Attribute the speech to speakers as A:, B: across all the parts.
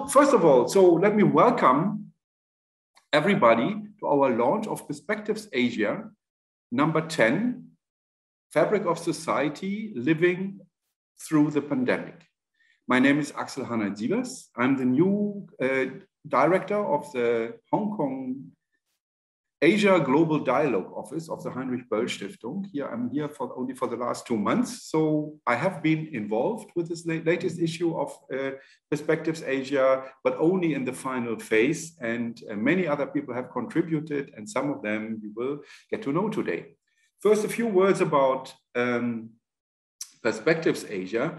A: So first of all, let me welcome everybody to our launch of Perspectives Asia, number 10, Fabric of Society, Living Through the Pandemic. My name is Axel Hanna-Sievers. I'm the new director of the Hong Kong Asia Global Dialogue Office of the Heinrich Böll Stiftung. I'm here only for the last 2 months. So I have been involved with this latest issue of Perspectives Asia, but only in the final phase. And many other people have contributed, and some of them you will get to know today. First, a few words about Perspectives Asia.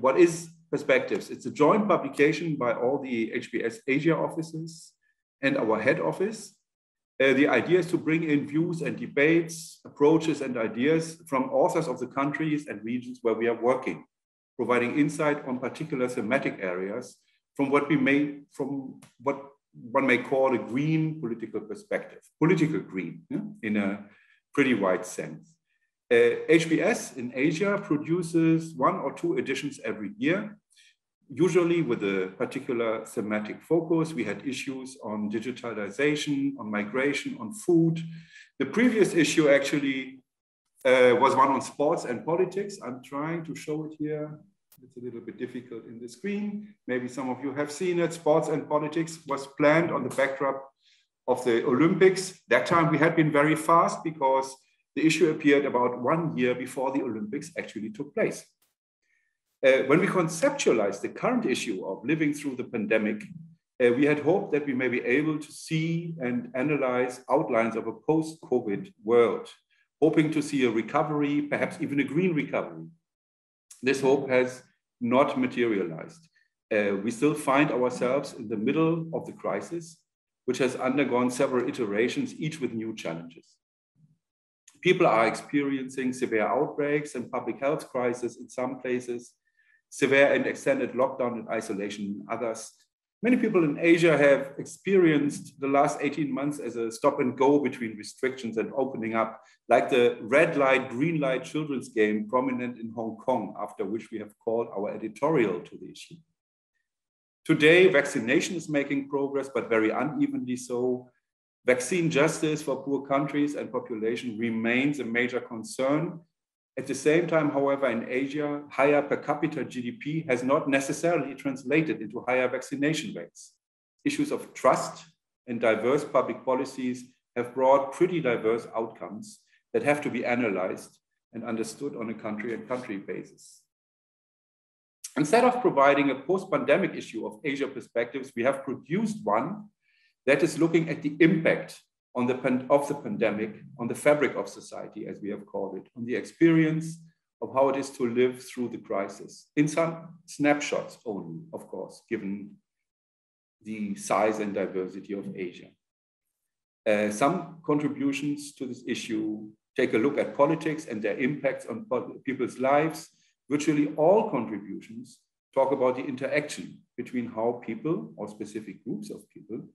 A: What is Perspectives? It's a joint publication by all the HBS Asia offices and our head office. The idea is to bring in views and debates, approaches and ideas from authors of the countries and regions where we are working, providing insight on particular thematic areas from what one may call a green political perspective, political green, in a pretty wide sense. HBS in Asia produces 1 or 2 editions every year, usually with a particular thematic focus. We had issues on digitalization, on migration, on food. The previous issue actually was one on sports and politics. I'm trying to show it here. It's a little bit difficult in the screen. Maybe some of you have seen it. Sports and politics was planned on the backdrop of the Olympics. That time we had been very fast because the issue appeared about 1 year before the Olympics actually took place. When we conceptualized the current issue of living through the pandemic, we had hoped that we may be able to see and analyze outlines of a post-COVID world, hoping to see a recovery, perhaps even a green recovery. This hope has not materialized. We still find ourselves in the middle of the crisis, which has undergone several iterations, each with new challenges. People are experiencing severe outbreaks and public health crisis in some places, severe and extended lockdown and isolation in others. Many people in Asia have experienced the last 18 months as a stop and go between restrictions and opening up, like the red light, green light children's game prominent in Hong Kong, after which we have called our editorial to the issue. Today, vaccination is making progress, but very unevenly so. Vaccine justice for poor countries and population remains a major concern. At the same time, however, in Asia, higher per capita GDP has not necessarily translated into higher vaccination rates. Issues of trust and diverse public policies have brought pretty diverse outcomes that have to be analyzed and understood on a country basis. Instead of providing a post-pandemic issue of Asia perspectives, we have produced one that is looking at the impact of the pandemic on the fabric of society, as we have called it, on the experience of how it is to live through the crisis, in some snapshots only, of course, given the size and diversity of Asia. Some contributions to this issue take a look at politics and their impacts on people's lives. Virtually all contributions talk about the interaction between how people or specific groups of people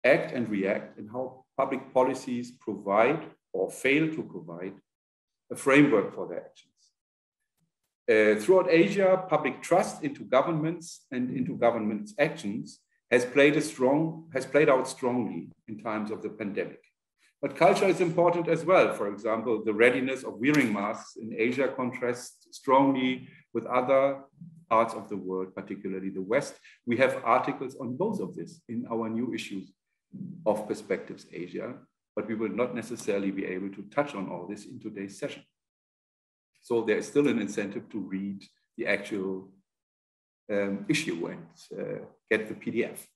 A: act and react, and how public policies provide or fail to provide a framework for their actions. Throughout Asia, public trust into governments and into governments' actions has played out strongly in times of the pandemic. But culture is important as well. For example, the readiness of wearing masks in Asia contrasts strongly with other parts of the world, particularly the West. We have articles on both of this in our new issues of Perspectives Asia, but we will not necessarily be able to touch on all this in today's session. So there is still an incentive to read the actual issue and get the PDF.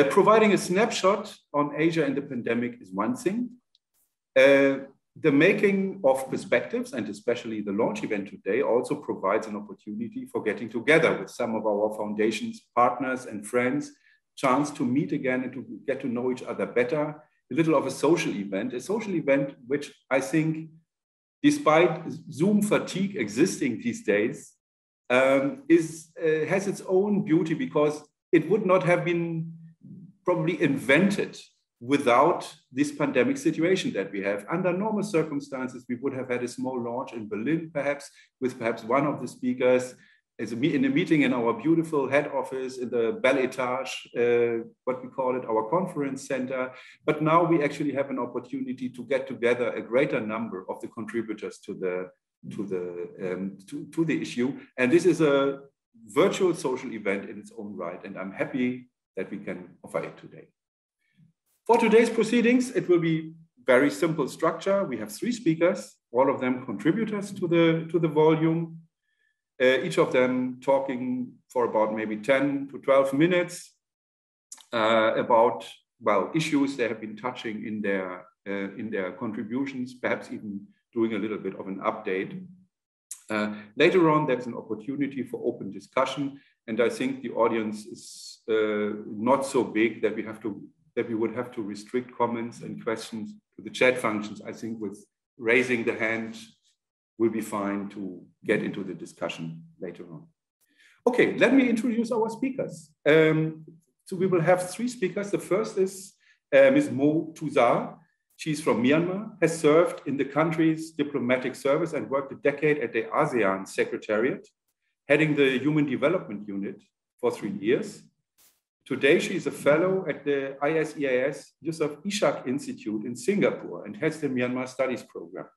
A: Providing a snapshot on Asia in the pandemic is one thing. The making of Perspectives, and especially the launch event today, also provides an opportunity for getting together with some of our foundation's partners and friends, chance to meet again and to get to know each other better, a little of a social event which I think, despite Zoom fatigue existing these days, has its own beauty, because it would not have been probably invented without this pandemic situation that we have. Under normal circumstances, we would have had a small launch in Berlin, perhaps, with perhaps one of the speakers in a meeting in our beautiful head office in the Bel Etage, what we call it, our conference center. But now we actually have an opportunity to get together a greater number of the contributors to the issue. And this is a virtual social event in its own right. And I'm happy that we can offer it today. For today's proceedings, it will be very simple structure. We have 3 speakers, all of them contributors to the volume. Each of them talking for about maybe 10 to 12 minutes about, well, issues they have been touching in their contributions, perhaps even doing a little bit of an update. Later on, there's an opportunity for open discussion, and I think the audience is not so big that we would have to restrict comments and questions to the chat functions. I think with raising the hand, will be fine to get into the discussion later on. Okay, let me introduce our speakers. So we will have 3 speakers. The first is Ms. Mo Tuzar. She's from Myanmar, has served in the country's diplomatic service and worked a decade at the ASEAN Secretariat, heading the Human Development Unit for 3 years. Today, she is a fellow at the ISEAS Yusof Ishak Institute in Singapore and heads the Myanmar Studies Program.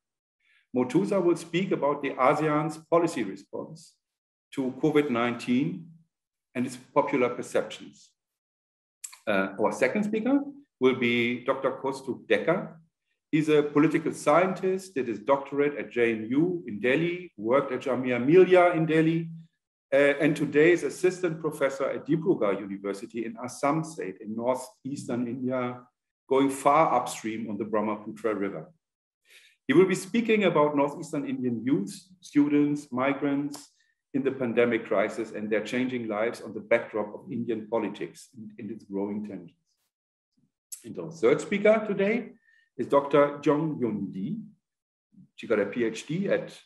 A: Motuza will speak about the ASEAN's policy response to COVID-19 and its popular perceptions. Our second speaker will be Dr. Kaustubh Dekker. He's a political scientist, did his doctorate at JNU in Delhi, worked at Jamia Millia in Delhi, and today is assistant professor at Dibrugarh University in Assam State in northeastern India, going far upstream on the Brahmaputra River. He will be speaking about northeastern Indian youth, students, migrants in the pandemic crisis and their changing lives on the backdrop of Indian politics and its growing tensions. And our third speaker today is Dr. Yondi. She got a PhD at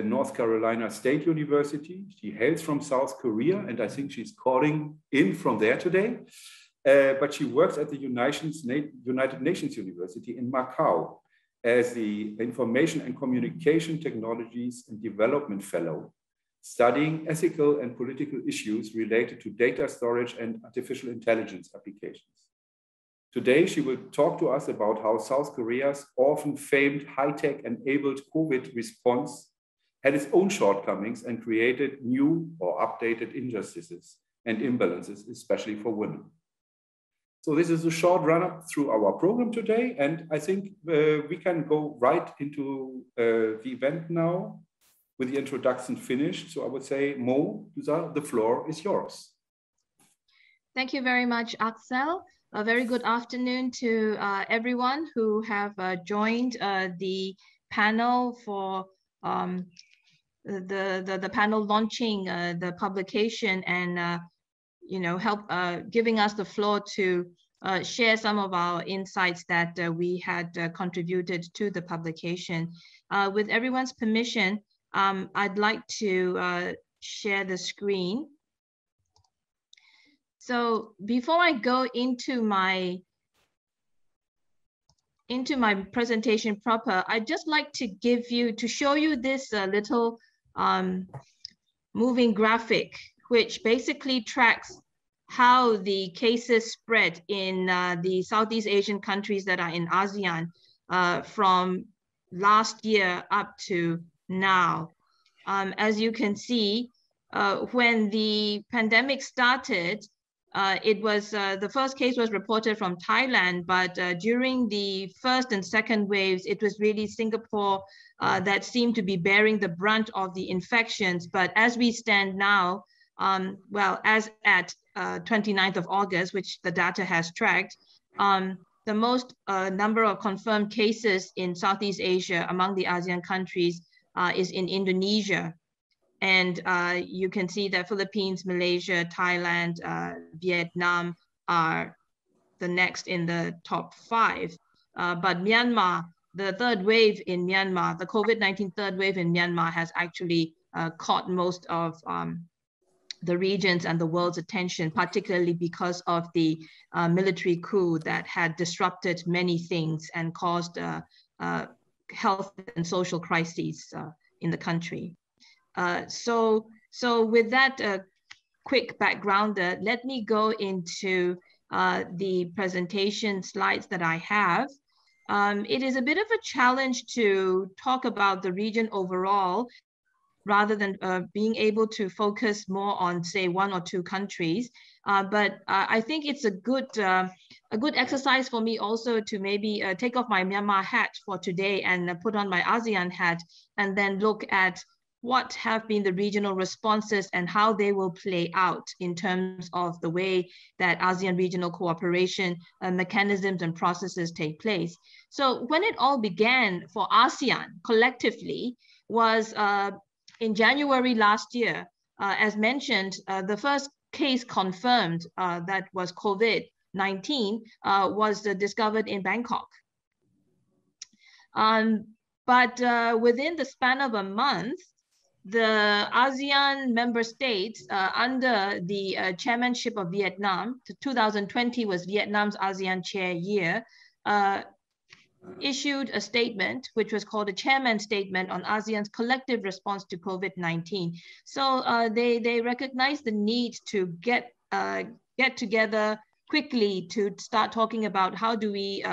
A: North Carolina State University. She hails from South Korea, and I think she's calling in from there today. But she works at the United Nations University in Macau as the Information and Communication Technologies and Development Fellow, studying ethical and political issues related to data storage and artificial intelligence applications. Today, she will talk to us about how South Korea's often famed high-tech enabled COVID response had its own shortcomings and created new or updated injustices and imbalances, especially for women. So this is a short run-up through our program today, and I think we can go right into the event now with the introduction finished. So I would say, Mo, the floor is yours.
B: Thank you very much, Axel. A very good afternoon to everyone who have joined the panel for the panel launching the publication and giving us the floor to share some of our insights that we had contributed to the publication. With everyone's permission, I'd like to share the screen. So before I go into my presentation proper, I'd just like to show you this little moving graphic, which basically tracks how the cases spread in the Southeast Asian countries that are in ASEAN from last year up to now. As you can see, when the pandemic started, it was the first case was reported from Thailand, but during the first and second waves, it was really Singapore that seemed to be bearing the brunt of the infections. But as we stand now, well, as at 29th of August, which the data has tracked, the most number of confirmed cases in Southeast Asia among the ASEAN countries is in Indonesia. And you can see that Philippines, Malaysia, Thailand, Vietnam are the next in the top 5. But Myanmar, the third wave in Myanmar, the COVID-19 third wave in Myanmar has actually caught most of the region's and the world's attention, particularly because of the military coup that had disrupted many things and caused health and social crises in the country. So So with that quick backgrounder, let me go into the presentation slides that I have. It is a bit of a challenge to talk about the region overall, rather than being able to focus more on, say, one or two countries. But I think it's a good exercise for me also to maybe take off my Myanmar hat for today and put on my ASEAN hat, and then look at what have been the regional responses and how they will play out in terms of the way that ASEAN regional cooperation mechanisms and processes take place. So when it all began for ASEAN collectively was in January last year. As mentioned, the first case confirmed that was COVID-19 was discovered in Bangkok. But within the span of a month, the ASEAN member states under the chairmanship of Vietnam, 2020 was Vietnam's ASEAN chair year, issued a statement, which was called a Chairman's Statement on ASEAN's collective response to COVID-19. So they recognized the need to get together quickly to start talking about how do we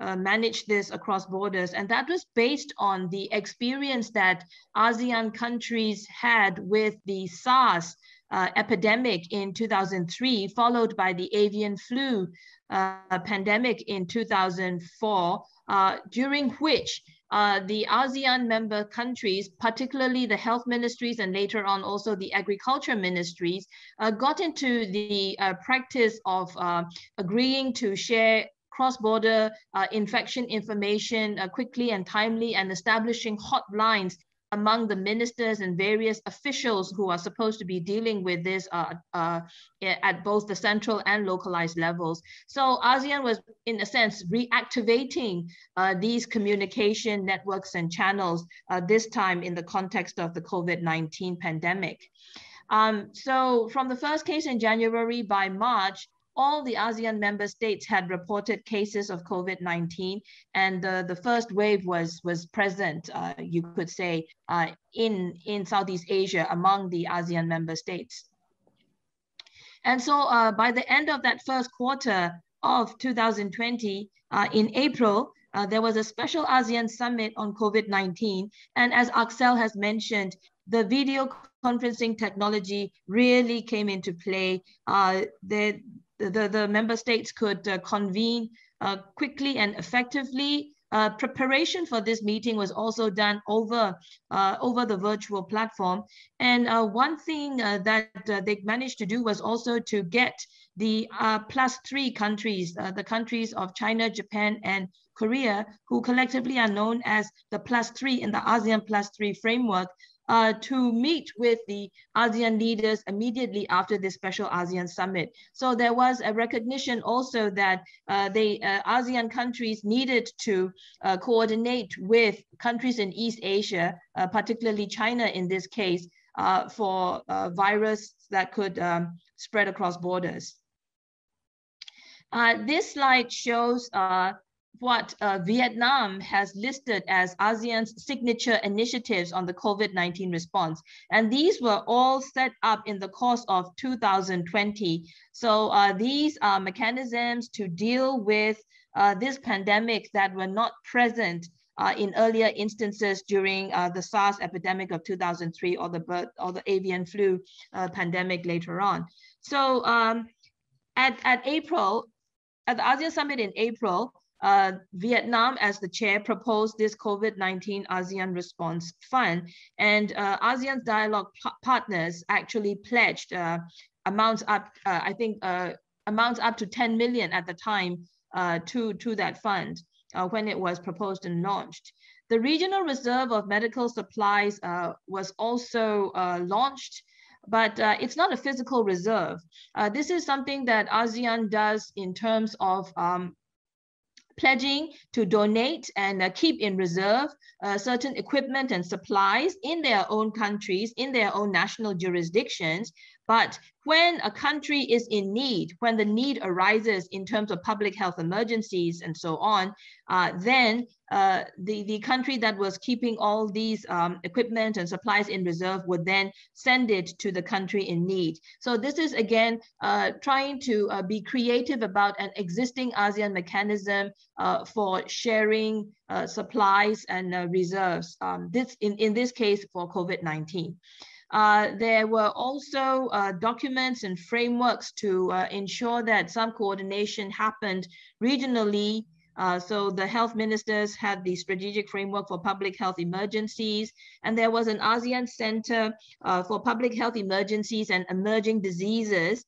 B: manage this across borders. And that was based on the experience that ASEAN countries had with the SARS epidemic in 2003, followed by the avian flu pandemic in 2004, during which the ASEAN member countries, particularly the health ministries and later on also the agriculture ministries, got into the practice of agreeing to share cross-border infection information quickly and timely, and establishing hotlines among the ministers and various officials who are supposed to be dealing with this at both the central and localized levels. So ASEAN was, in a sense, reactivating these communication networks and channels, this time in the context of the COVID-19 pandemic. So from the first case in January, by March, all the ASEAN member states had reported cases of COVID-19, and the first wave was present, you could say, in Southeast Asia among the ASEAN member states. And so by the end of that first quarter of 2020, in April, there was a special ASEAN summit on COVID-19. And as Axel has mentioned, the video conferencing technology really came into play. The member states could convene quickly and effectively. Preparation for this meeting was also done over the virtual platform. And one thing that they managed to do was also to get the +3 countries, the countries of China, Japan, and Korea, who collectively are known as the +3 in the ASEAN +3 framework, to meet with the ASEAN leaders immediately after this special ASEAN summit. So there was a recognition also that the ASEAN countries needed to coordinate with countries in East Asia, particularly China in this case, for virus that could spread across borders. This slide shows what Vietnam has listed as ASEAN's signature initiatives on the COVID-19 response. And these were all set up in the course of 2020. So these are mechanisms to deal with this pandemic that were not present in earlier instances during the SARS epidemic of 2003 or the avian flu pandemic later on. So at the ASEAN Summit in April, Vietnam, as the chair, proposed this COVID-19 ASEAN Response Fund, and ASEAN's dialogue partners actually pledged amounts up, amounts up to 10 million at the time to that fund when it was proposed and launched. The regional reserve of medical supplies was also launched, but it's not a physical reserve. This is something that ASEAN does in terms of pledging to donate and keep in reserve certain equipment and supplies in their own countries, in their own national jurisdictions, But when a country is in need, when the need arises in terms of public health emergencies and so on, then the country that was keeping all these equipment and supplies in reserve would then send it to the country in need. So this is, again, trying to be creative about an existing ASEAN mechanism for sharing supplies and reserves, in this case for COVID-19. There were also documents and frameworks to ensure that some coordination happened regionally. So the health ministers had the strategic framework for public health emergencies, and there was an ASEAN Center for Public Health Emergencies and Emerging Diseases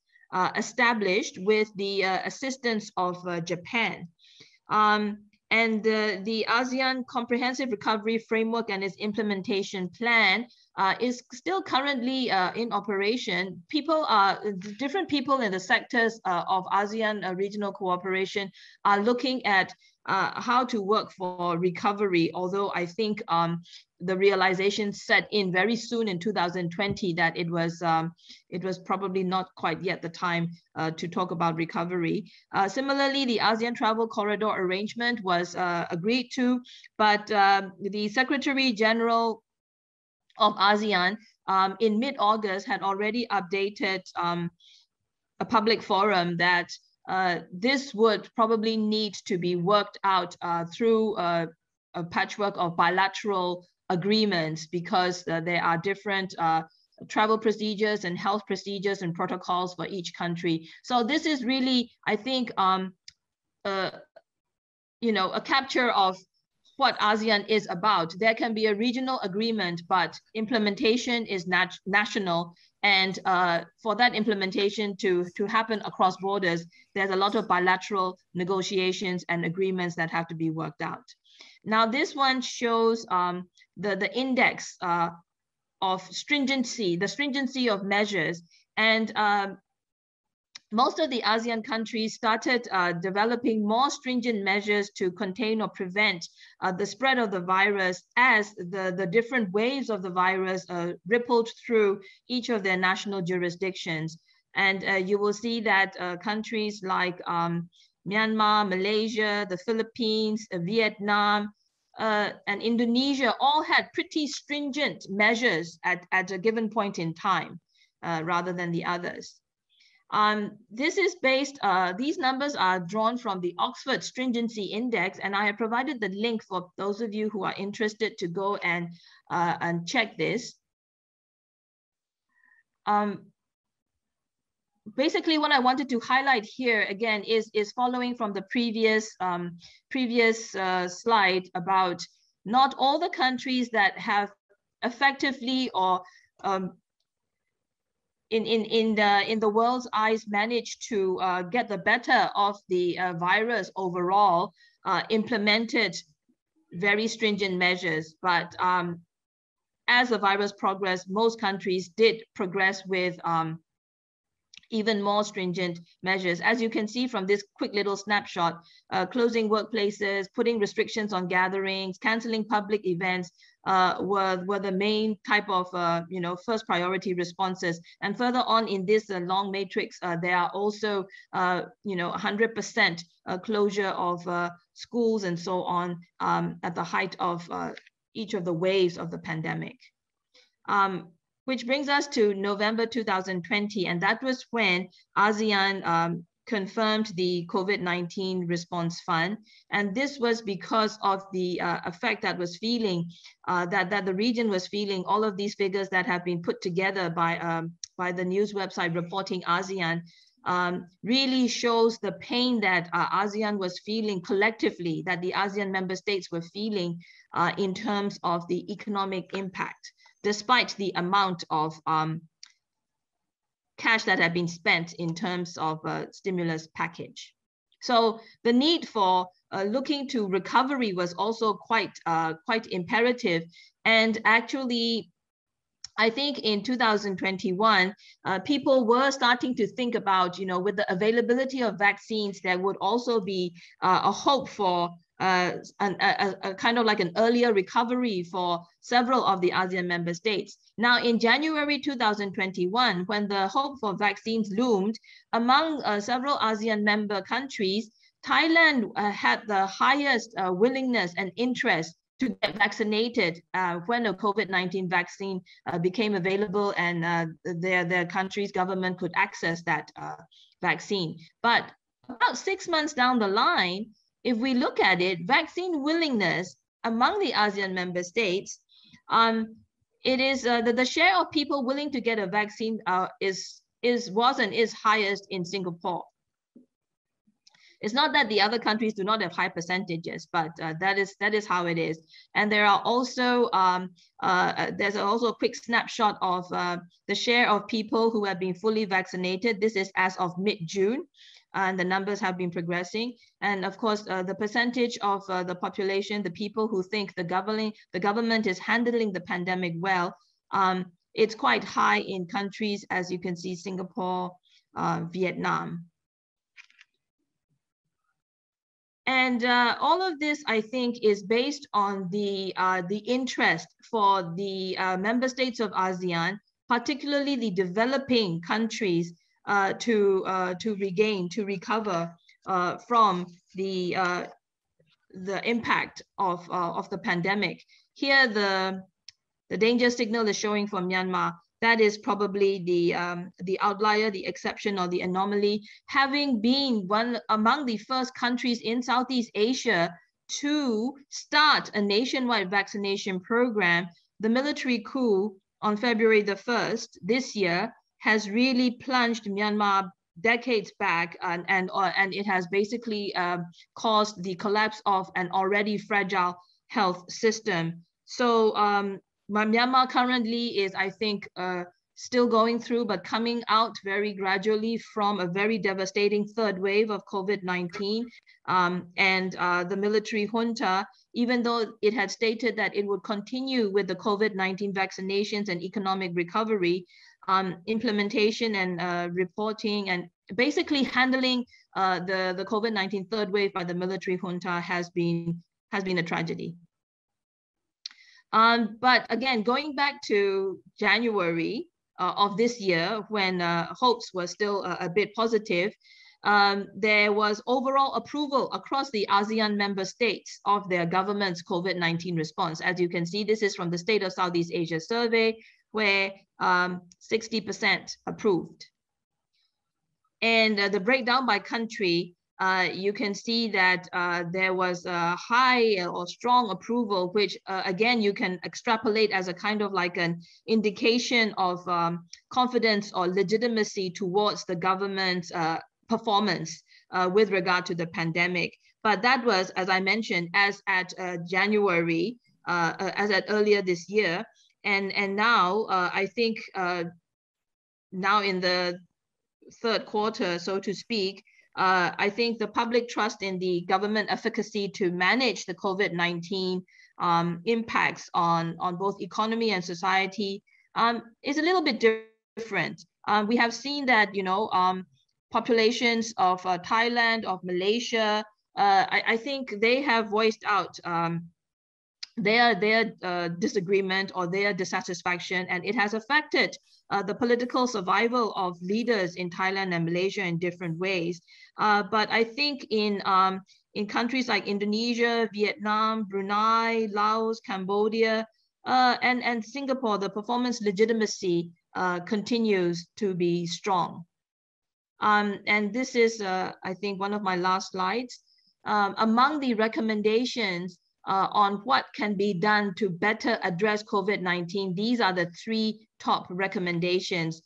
B: established with the assistance of Japan. And the ASEAN Comprehensive Recovery Framework and its implementation plan is still currently in operation. Different people in the sectors of ASEAN regional cooperation are looking at how to work for recovery, although I think the realization set in very soon in 2020 that it was probably not quite yet the time to talk about recovery. Similarly, the ASEAN Travel Corridor Arrangement was agreed to, but the Secretary General of ASEAN in mid-August had already updated a public forum that this would probably need to be worked out through a patchwork of bilateral agreements, because there are different travel procedures and health procedures and protocols for each country. So this is really, I think, a capture of what ASEAN is about. There can be a regional agreement, but implementation is national. And for that implementation to happen across borders, there's a lot of bilateral negotiations and agreements that have to be worked out. Now, this one shows the index of stringency, the stringency of measures. And most of the ASEAN countries started developing more stringent measures to contain or prevent the spread of the virus as the different waves of the virus rippled through each of their national jurisdictions. And you will see that countries like Myanmar, Malaysia, the Philippines, Vietnam, and Indonesia all had pretty stringent measures at a given point in time, rather than the others. This is based, these numbers are drawn from the Oxford Stringency Index, and I have provided the link for those of you who are interested to go and check this. Basically, what I wanted to highlight here again is following from the previous slide about not all the countries that have effectively or in the world's eyes managed to get the better of the virus overall implemented very stringent measures, but as the virus progressed, most countries did progress with even more stringent measures. As you can see from this quick little snapshot, closing workplaces, putting restrictions on gatherings, canceling public events were the main type of first priority responses. And further on in this long matrix, there are also 100% closure of schools and so on at the height of each of the waves of the pandemic. Which brings us to November 2020, and that was when ASEAN confirmed the COVID-19 response fund. And this was because of the effect that was feeling, that the region was feeling. All of these figures that have been put together by the news website Reporting ASEAN really shows the pain that ASEAN was feeling collectively, that the ASEAN member states were feeling in terms of the economic impact, despite the amount of cash that had been spent in terms of a stimulus package. So the need for looking to recovery was also quite imperative. And actually, I think in 2021, people were starting to think about, with the availability of vaccines, there would also be a hope for a kind of like an earlier recovery for several of the ASEAN member states. Now, in January 2021, when the hope for vaccines loomed among several ASEAN member countries, Thailand had the highest willingness and interest to get vaccinated when a COVID-19 vaccine became available and their country's government could access that vaccine. But about 6 months down the line, if we look at it, vaccine willingness among the ASEAN member states, it is the share of people willing to get a vaccine was and is highest in Singapore. It's not that the other countries do not have high percentages, but that is how it is. And there are also there's also a quick snapshot of the share of people who have been fully vaccinated. This is as of mid-June, and the numbers have been progressing. And of course, the percentage of the population, the people who think the government is handling the pandemic well, it's quite high in countries, as you can see, Singapore, Vietnam. And all of this, I think, is based on the interest for the member states of ASEAN, particularly the developing countries, to recover from the impact of the pandemic. Here, the danger signal is showing for Myanmar. That is probably the outlier, the exception, or the anomaly, having been one among the first countries in Southeast Asia to start a nationwide vaccination program. The military coup on February the 1st this year has really plunged Myanmar decades back, and it has basically caused the collapse of an already fragile health system. So Myanmar currently is, I think, still going through, but coming out very gradually from a very devastating third wave of COVID-19. And the military junta, even though it had stated that it would continue with the COVID-19 vaccinations and economic recovery, implementation and reporting and basically handling the COVID-19 third wave by the military junta has been a tragedy. But again, going back to January of this year, when hopes were still a bit positive, there was overall approval across the ASEAN member states of their government's COVID-19 response. As you can see, this is from the State of Southeast Asia survey, where 60% approved. And the breakdown by country, you can see that there was a high or strong approval, which again, you can extrapolate as a kind of like an indication of confidence or legitimacy towards the government's performance with regard to the pandemic. But that was, as I mentioned, as at January, as at earlier this year. And now, I think now in the third quarter, so to speak, I think the public trust in the government efficacy to manage the COVID-19 impacts on both economy and society is a little bit different. We have seen that, you know, populations of Thailand, of Malaysia, I think they have voiced out their disagreement or their dissatisfaction, and it has affected the political survival of leaders in Thailand and Malaysia in different ways. But I think in countries like Indonesia, Vietnam, Brunei, Laos, Cambodia, and Singapore, the performance legitimacy continues to be strong. And this is, I think, one of my last slides. Among the recommendations on what can be done to better address COVID-19, these are the three top recommendations: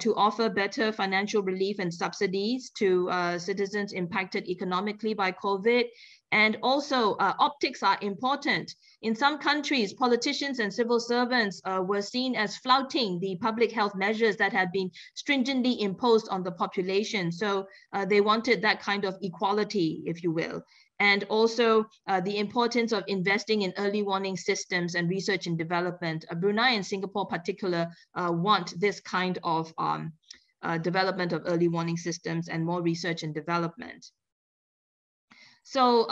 B: to offer better financial relief and subsidies to citizens impacted economically by COVID. And also, optics are important. In some countries, politicians and civil servants were seen as flouting the public health measures that had been stringently imposed on the population. So they wanted that kind of equality, if you will. And also the importance of investing in early warning systems and research and development. Brunei and Singapore in particular want this kind of development of early warning systems and more research and development. So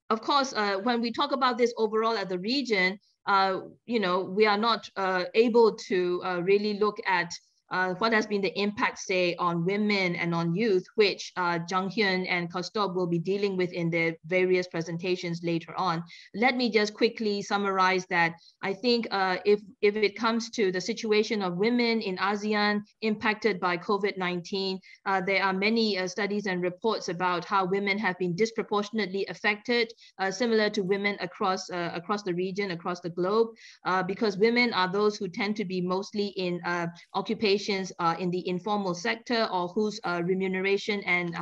B: of course, when we talk about this overall at the region, we are not able to really look at what has been the impact, say, on women and on youth, which Jang Hyun and Kostov will be dealing with in their various presentations later on. Let me just quickly summarize that. I think if it comes to the situation of women in ASEAN impacted by COVID-19, there are many studies and reports about how women have been disproportionately affected, similar to women across the region, across the globe, because women are those who tend to be mostly in occupations in the informal sector, or whose remuneration and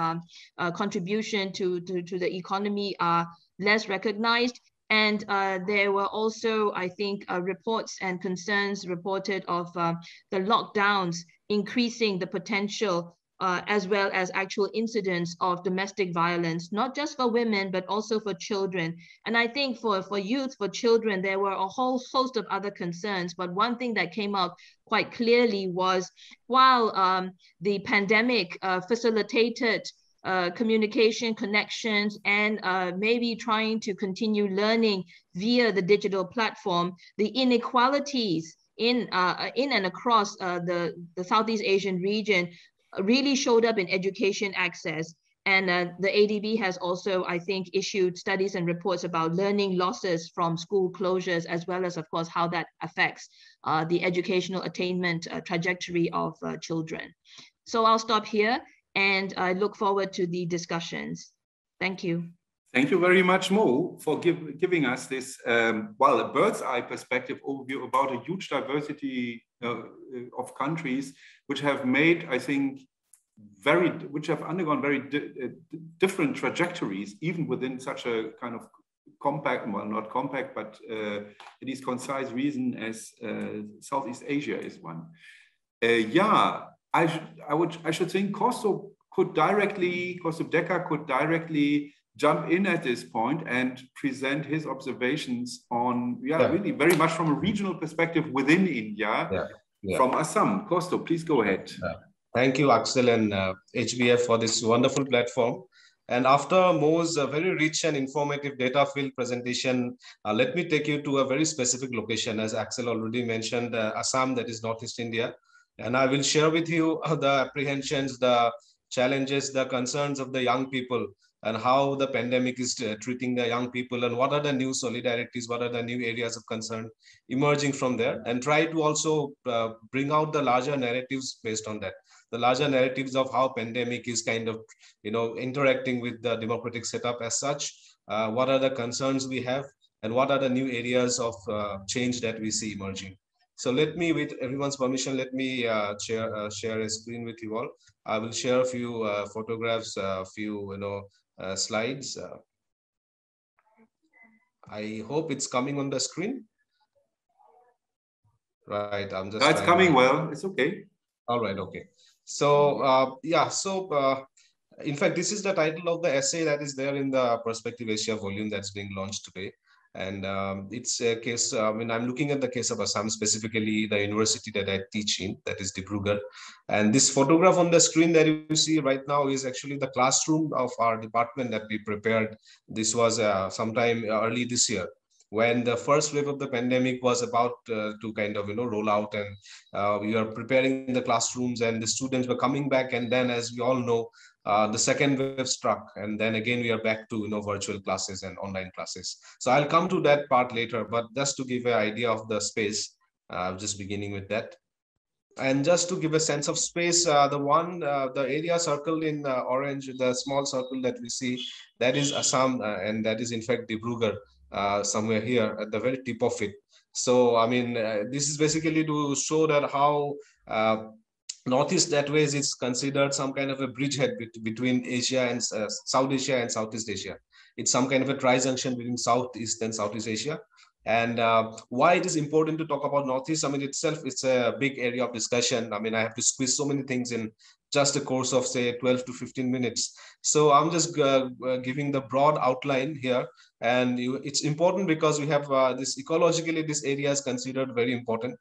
B: contribution to the economy are less recognized. And there were also, I think, reports and concerns reported of the lockdowns increasing the potential as well as actual incidents of domestic violence, not just for women, but also for children. And I think for youth, for children, there were a whole host of other concerns. But one thing that came out quite clearly was, while the pandemic facilitated communication, connections, and maybe trying to continue learning via the digital platform, the inequalities in and across the Southeast Asian region really showed up in education access. And the ADB has also, I think, issued studies and reports about learning losses from school closures, as well as, of course, how that affects the educational attainment trajectory of children. So I'll stop here, and I look forward to the discussions. Thank you.
A: Thank you very much, Mo, for giving us this, a bird's eye perspective overview about a huge diversity of countries, which have made, I think, which have undergone very different trajectories, even within such a kind of compact, well, not compact, but at least concise region as Southeast Asia is one. I should think Kostov Dekker could directly jump in at this point and present his observations on, really very much from a regional perspective within India, from Assam. Kostov, please go ahead.
C: Thank you, Axel and HBF, for this wonderful platform. And after Mo's very rich and informative data-filled presentation, let me take you to a very specific location, as Axel already mentioned, Assam, that is Northeast India. And I will share with you the apprehensions, the challenges, the concerns of the young people, and how the pandemic is treating the young people, and what are the new solidarities, what are the new areas of concern emerging from there, and try to also bring out the larger narratives based on that. The larger narratives of how pandemic is kind of, interacting with the democratic setup as such, what are the concerns we have, and what are the new areas of change that we see emerging. So let me, with everyone's permission, let me share a screen with you all. I will share a few photographs, a few, slides. I hope it's coming on the screen. Right, I'm just.
A: It's coming well. It's okay.
C: All right. Okay. So in fact, this is the title of the essay that is there in the Perspective Asia volume that's being launched today. And it's a case, I'm looking at the case of Assam, specifically the university that I teach in, that is Dibrugarh. And this photograph on the screen that you see right now is actually the classroom of our department that we prepared. This was sometime early this year, when the first wave of the pandemic was about to kind of, roll out, and we were preparing the classrooms, and the students were coming back. And then, as we all know, the second wave struck, and then again we are back to virtual classes and online classes. So I'll come to that part later, but just to give an idea of the space, just beginning with that. And just to give a sense of space, the area circled in orange, the small circle that we see, that is Assam, and that is in fact Dibrugarh, somewhere here at the very tip of it. So this is basically to show that how Northeast that way is considered some kind of a bridgehead between Asia and South Asia and Southeast Asia. It's some kind of a tri-junction between Southeast and Southeast Asia. And why it is important to talk about Northeast, itself, it's a big area of discussion. I have to squeeze so many things in just a course of, say, 12 to 15 minutes. So I'm just giving the broad outline here. And it's important because we have ecologically, this area is considered very important.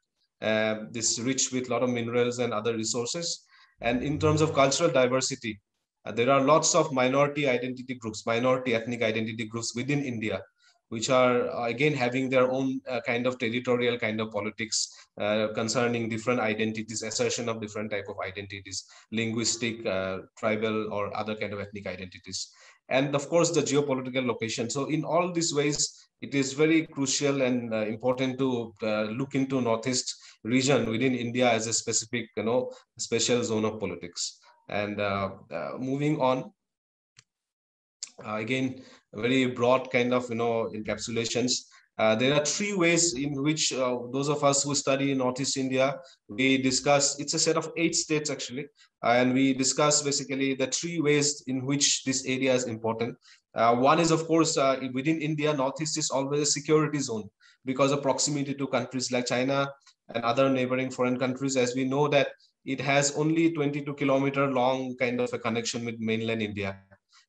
C: This rich with a lot of minerals and other resources. And in terms of cultural diversity, There are lots of minority identity groups, minority ethnic identity groups within India, which are again having their own kind of territorial kind of politics concerning different identities, assertion of different type of identities, linguistic, tribal, or other kind of ethnic identities. And of course, the geopolitical location. So in all these ways, it is very crucial and important to look into Northeast region within India as a specific, special zone of politics. And moving on, again, very broad kind of, encapsulations. There are three ways in which those of us who study in Northeast India, we discuss, it's a set of 8 states actually, and we discuss basically the 3 ways in which this area is important. One is, of course, within India, Northeast is always a security zone because of proximity to countries like China and other neighboring foreign countries. As we know that it has only 22-kilometer long kind of a connection with mainland India.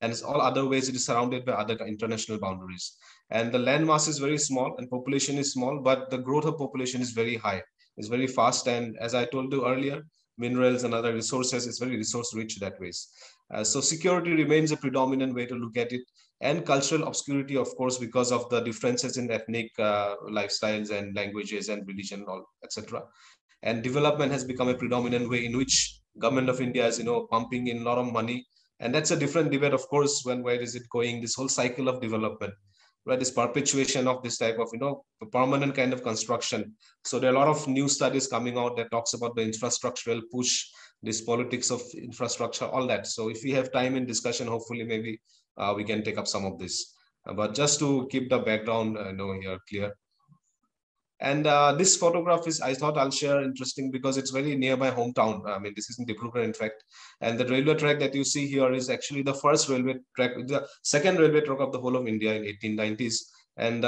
C: And it's all other ways it is surrounded by other international boundaries. And the land mass is very small and population is small, but the growth of population is very high. It's very fast. And as I told you earlier, minerals and other resources, it's very resource rich that ways. So security remains a predominant way to look at it. And cultural obscurity, of course, because of the differences in ethnic lifestyles and languages and religion, all, etc. And development has become a predominant way in which government of India is, pumping in a lot of money. And that's a different debate, of course, where is it going, this whole cycle of development, right? This perpetuation of this type of, permanent kind of construction. So there are a lot of new studies coming out that talks about the infrastructural push, this politics of infrastructure, all that. So if we have time in discussion, hopefully maybe we can take up some of this. But just to keep the background here clear. And this photograph is, I thought I'll share, interesting because it's very near my hometown. I mean, this is in Dibrugarh, in fact. And the railway track that you see here is actually the first railway track, the second railway track of the whole of India in 1890s. And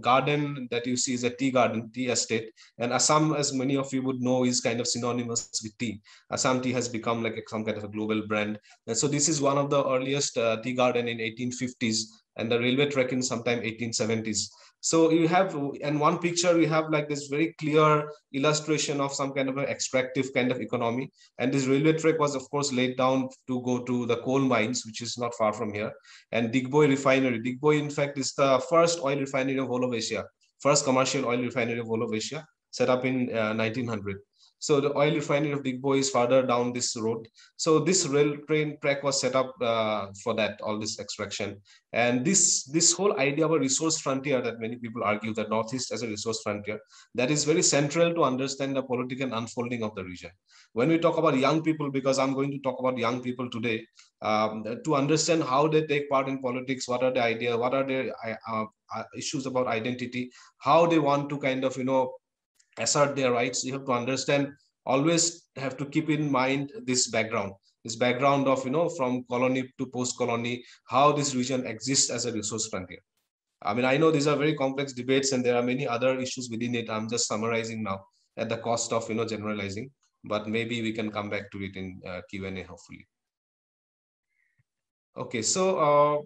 C: garden that you see is a tea garden, tea estate. And Assam, as many of you would know, is kind of synonymous with tea. Assam tea has become like some kind of a global brand. And so this is one of the earliest tea garden in 1850s, and the railway track in sometime 1870s. So you have, in one picture, we have like this very clear illustration of some kind of an extractive kind of economy. And this railway track was, of course, laid down to go to the coal mines, which is not far from here. And Digboi refinery. Digboi, in fact, is the first oil refinery of whole of Asia, first commercial oil refinery of whole of Asia, set up in 1900. So the oil refinery of Digboi is further down this road. So this rail train track was set up for that, all this extraction. And this whole idea of a resource frontier that many people argue, that Northeast as a resource frontier, that is very central to understand the political unfolding of the region. When we talk about young people, because I'm going to talk about young people today, to understand how they take part in politics, what are the ideas, what are their issues about identity, how they want to kind of, assert their rights, you have to understand, always have to keep in mind this background of, from colony to post-colony, how this region exists as a resource frontier. I mean, I know these are very complex debates and there are many other issues within it. I'm just summarizing now at the cost of, generalizing, but maybe we can come back to it in Q&A, hopefully. Okay, so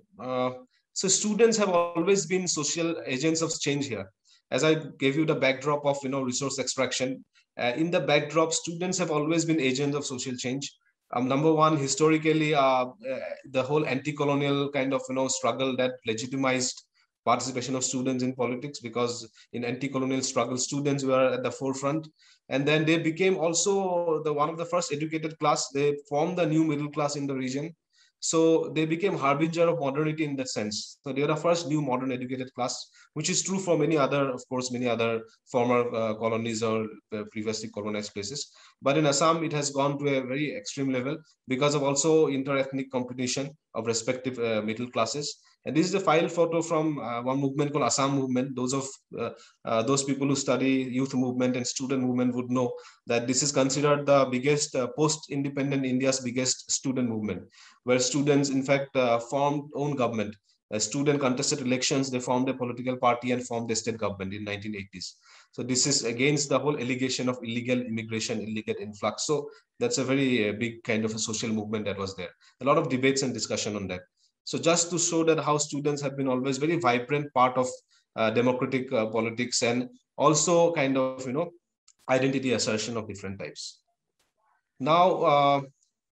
C: students have always been social agents of change here. As I gave you the backdrop of, resource extraction, in the backdrop, students have always been agents of social change. Number one, historically, the whole anti-colonial kind of, struggle that legitimized participation of students in politics, because in anti-colonial struggle, students were at the forefront. And then they became also one of the first educated class. They formed the new middle class in the region. So they became harbinger of modernity in that sense. So they are the first new modern educated class, which is true for many other, of course, many other former colonies or previously colonized places. But in Assam, it has gone to a very extreme level because of also inter-ethnic competition of respective middle classes. And this is a file photo from one movement called Assam Movement. Those people who study youth movement and student movement would know that this is considered the biggest post-independent India's biggest student movement, where students, in fact, formed own government. Student contested elections, they formed a political party and formed a state government in 1980s. So this is against the whole allegation of illegal immigration, illegal influx. So that's a very big kind of a social movement that was there. A lot of debates and discussion on that. So just to show that how students have been always very vibrant part of democratic politics, and also kind of, identity assertion of different types. Now,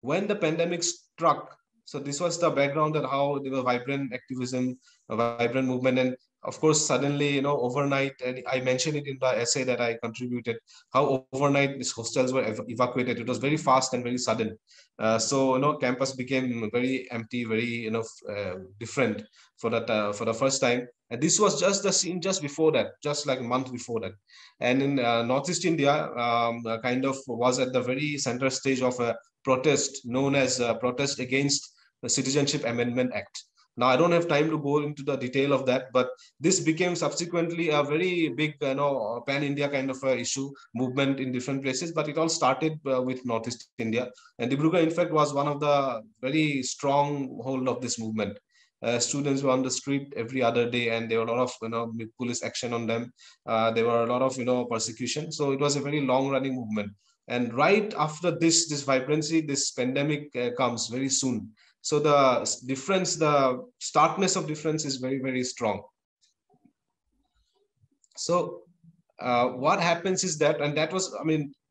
C: when the pandemic struck, So this was the background that how there were vibrant activism, a vibrant movement, and of course, suddenly, overnight, and I mentioned it in the essay that I contributed, how overnight these hostels were evacuated. It was very fast and very sudden. So, campus became very empty, very, different for the first time. And this was just the scene just before that, just like a month before that. And in Northeast India, kind of was at the very center stage of a protest known as protest against the Citizenship Amendment Act. Now, I don't have time to go into the detail of that, but this became subsequently a very big, pan-India kind of issue, movement in different places, but it all started with Northeast India. And Dibrugarh, in fact, was one of the very strong hold of this movement. Students were on the street every other day, and there were a lot of police action on them. There were a lot of persecution. So it was a very long-running movement. And right after this vibrancy, this pandemic comes very soon. So the difference, the starkness of difference is very, very strong. So what happens is that, and that was,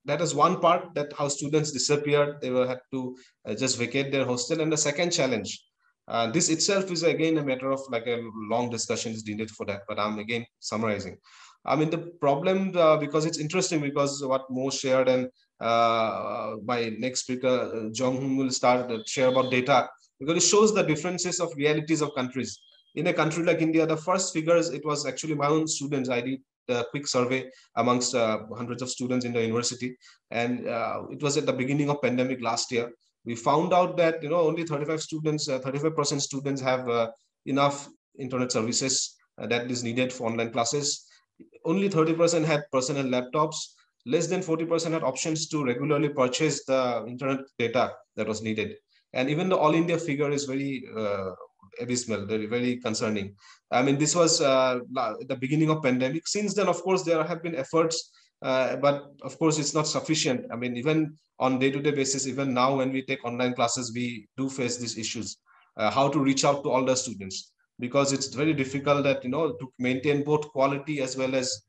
C: that is one part, that how students disappeared. They had to just vacate their hostel. And the second challenge, this itself is again a matter of like a long discussion is needed for that, but I'm again summarizing. The problem, because it's interesting, because what Mo shared, and my next speaker, Jong will share about data, because it shows the differences of realities of countries. In a country like India, the first figures, it was actually my own students. I did a quick survey amongst hundreds of students in the university. And it was at the beginning of pandemic last year. We found out that, only 35% students have enough internet services that is needed for online classes. Only 30% had personal laptops. Less than 40% had options to regularly purchase the internet data that was needed. And even the all India figure is very abysmal, very, very concerning. This was the beginning of pandemic. Since then, of course, there have been efforts, but of course, it's not sufficient. Even on day-to-day basis, even now when we take online classes, we do face these issues. How to reach out to all the students, because it's very difficult that, to maintain both quality as well as,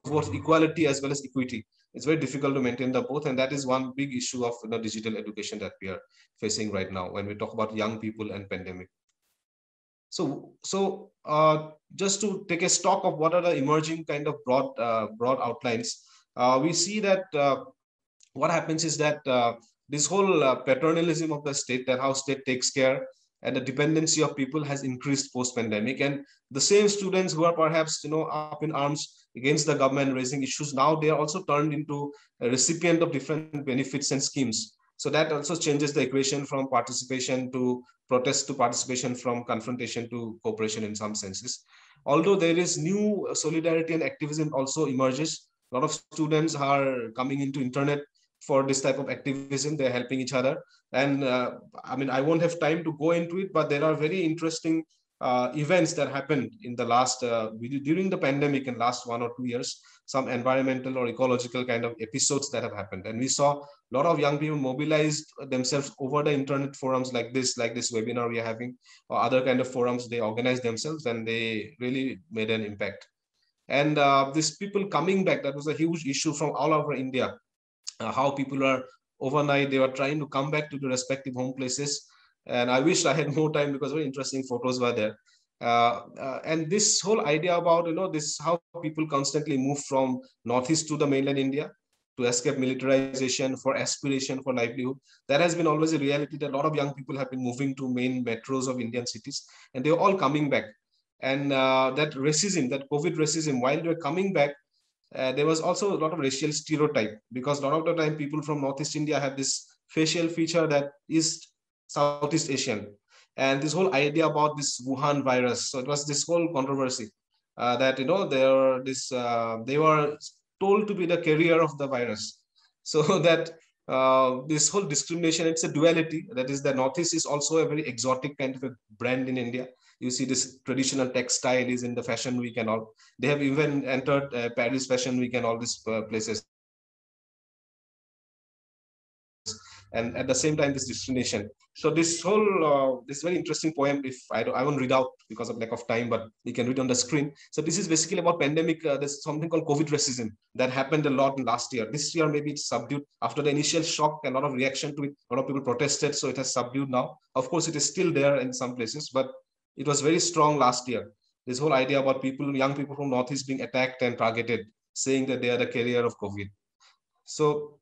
C: both equality as well as equity. It's very difficult to maintain the both. And that is one big issue of digital education that we are facing right now when we talk about young people and pandemic. So just to take a stock of what are the emerging kind of broad outlines, we see that what happens is that this whole paternalism of the state, that how state takes care, and the dependency of people has increased post-pandemic. And the same students who are perhaps up in arms against the government raising issues, now they are also turned into a recipient of different benefits and schemes. So that also changes the equation from participation to protest, to participation, from confrontation to cooperation in some senses. Although there is new solidarity and activism also emerges. A lot of students are coming into internet for this type of activism. They're helping each other. And I won't have time to go into it, but there are very interesting events that happened in the last, during the pandemic in last 1 or 2 years, some environmental or ecological kind of episodes that have happened. And we saw a lot of young people mobilized themselves over the internet forums like this webinar we are having, or other kind of forums. They organized themselves and they really made an impact. And these people coming back, that was a huge issue from all over India. How people are overnight, they were trying to come back to the respective home places. And I wish I had more time, because very interesting photos were there. And this whole idea about, this how people constantly move from Northeast to the mainland India to escape militarization, for aspiration, for livelihood. That has been always a reality, that a lot of young people have been moving to main metros of Indian cities, and they're all coming back. And that racism, that COVID racism, while they're coming back, there was also a lot of racial stereotype, because a lot of the time people from Northeast India have this facial feature that is Southeast Asian. And this whole idea about this Wuhan virus. So it was this whole controversy that, they were told to be the carrier of the virus. So that this whole discrimination, it's a duality. That is, the Northeast is also a very exotic kind of a brand in India. You see this traditional textile is in the Fashion Week and all. They have even entered Paris Fashion Week and all these places. and at the same time this discrimination. So this whole this very interesting poem, if I won't read out because of lack of time, but you can read on the screen. So this is basically about pandemic. There's something called COVID racism that happened a lot in last year. This year maybe it's subdued after the initial shock, a lot of reaction to it. A lot of people protested, so it has subdued now. Of course, it is still there in some places, but it was very strong last year. This whole idea about people, young people from Northeast being attacked and targeted, saying that they are the carrier of COVID. So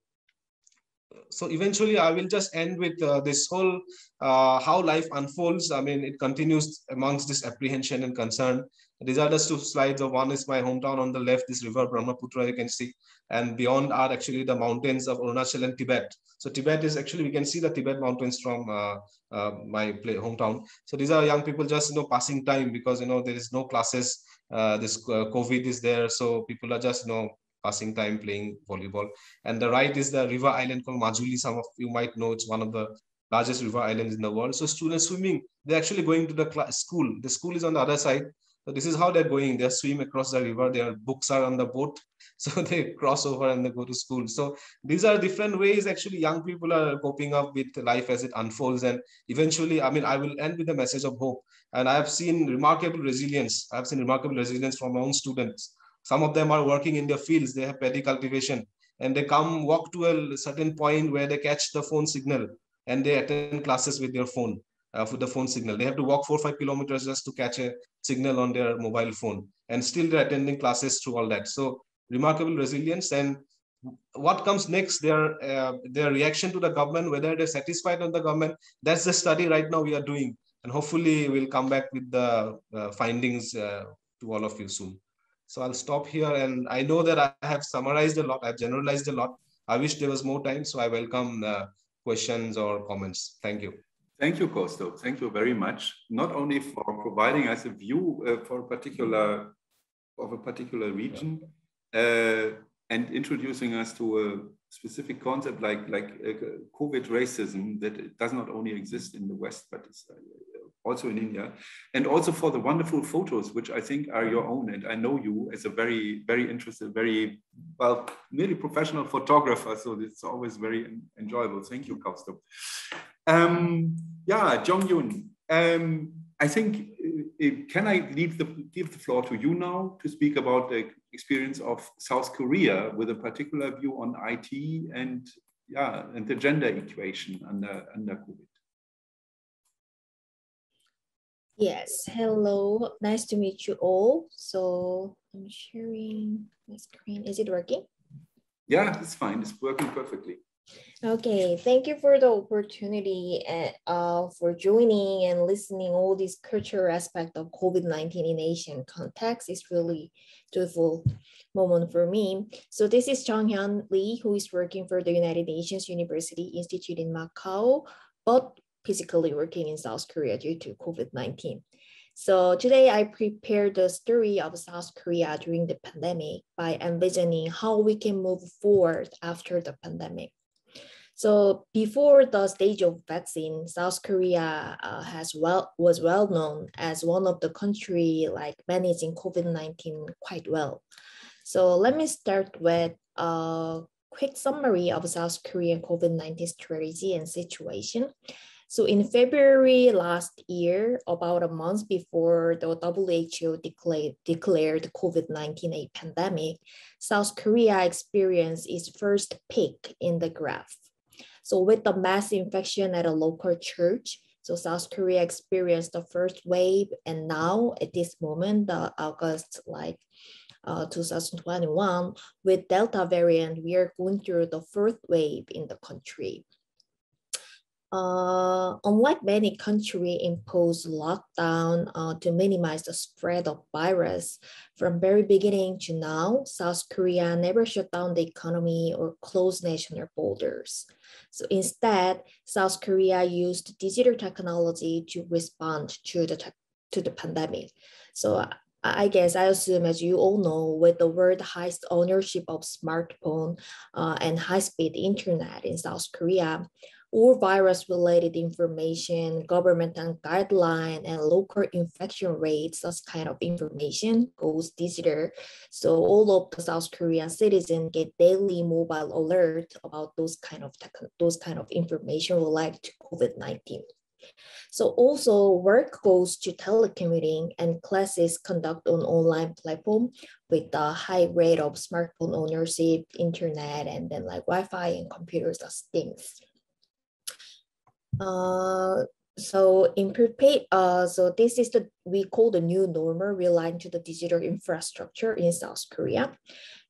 C: eventually I will just end with this whole how life unfolds. I mean, it continues amongst this apprehension and concern. These are just two slides. Of one is my hometown on the left, this river Brahmaputra you can see, and beyond are actually the mountains of Arunachal and Tibet. So Tibet is actually, we can see the Tibet mountains from my hometown. So these are young people just passing time, because there is no classes. This COVID is there, so people are just passing time playing volleyball. And the right is the river island called Majuli. Some of you might know it's one of the largest river islands in the world. So students swimming, they're actually going to the school. The school is on the other side. So this is how they're going. They swim across the river. Their books are on the boat. So they cross over and they go to school. So these are different ways actually young people are coping up with life as it unfolds. And eventually, I mean, I will end with a message of hope. And I have seen remarkable resilience. I've seen remarkable resilience from my own students. Some of them are working in their fields. They have paddy cultivation, and they walk to a certain point where they catch the phone signal, and they attend classes with their phone, with the phone signal. They have to walk 4 or 5 kilometers just to catch a signal on their mobile phone, and still they're attending classes through all that. So remarkable resilience. And what comes next, their reaction to the government, whether they're satisfied with the government, that's the study right now we are doing. And hopefully we'll come back with the findings to all of you soon. So I'll stop here, and I know that I have summarized a lot, I've generalized a lot. I wish there was more time, so I welcome questions or comments. Thank you.
A: Thank you, Kosto. Thank you very much. Not only for providing us a view for a particular region, and introducing us to a specific concept like COVID racism, that it does not only exist in the West, but it's also in India, and also for the wonderful photos, which I think are your own. And I know you as a very, very interested, very, well, nearly professional photographer. So it's always very enjoyable. Thank you, Kosto. Yeah, Jong-Yoon, I think, can I give the floor to you now to speak about the experience of South Korea with a particular view on IT and the gender equation under COVID?
D: Yes, hello, nice to meet you all. So I'm sharing my screen. Is it working?
A: Yeah, it's fine. It's working perfectly.
D: Okay, thank you for the opportunity for joining and listening all these cultural aspect of COVID-19 in Asian context. It's really joyful moment for me. So this is Jong-Hyun Lee, who is working for the United Nations University Institute in Macau, but physically working in South Korea due to COVID-19. So today I prepared the story of South Korea during the pandemic by envisioning how we can move forward after the pandemic. So before the stage of vaccine, South Korea was well known as one of the country managing COVID-19 quite well. So let me start with a quick summary of South Korean COVID-19 strategy and situation. So in February last year, about a month before the WHO declared COVID-19 a pandemic, South Korea experienced its first peak in the graph. So with the mass infection at a local church, so South Korea experienced the first wave, and now at this moment, the August 2021, with Delta variant, we are going through the fourth wave in the country. Unlike many countries impose lockdown to minimize the spread of virus, from very beginning to now, South Korea never shut down the economy or closed national borders. So instead, South Korea used digital technology to respond to the pandemic. So I assume, as you all know, with the world highest ownership of smartphone and high-speed internet in South Korea, all virus-related information, government and guideline, and local infection rates, such kind of information goes digital. So all of the South Korean citizens get daily mobile alert about those kind of information related to COVID-19. So also work goes to telecommuting and classes conduct on online platform with a high rate of smartphone ownership, internet, and then like Wi-Fi and computers as things. So in prepaid, so this is we call the new normal relying to the digital infrastructure in South Korea.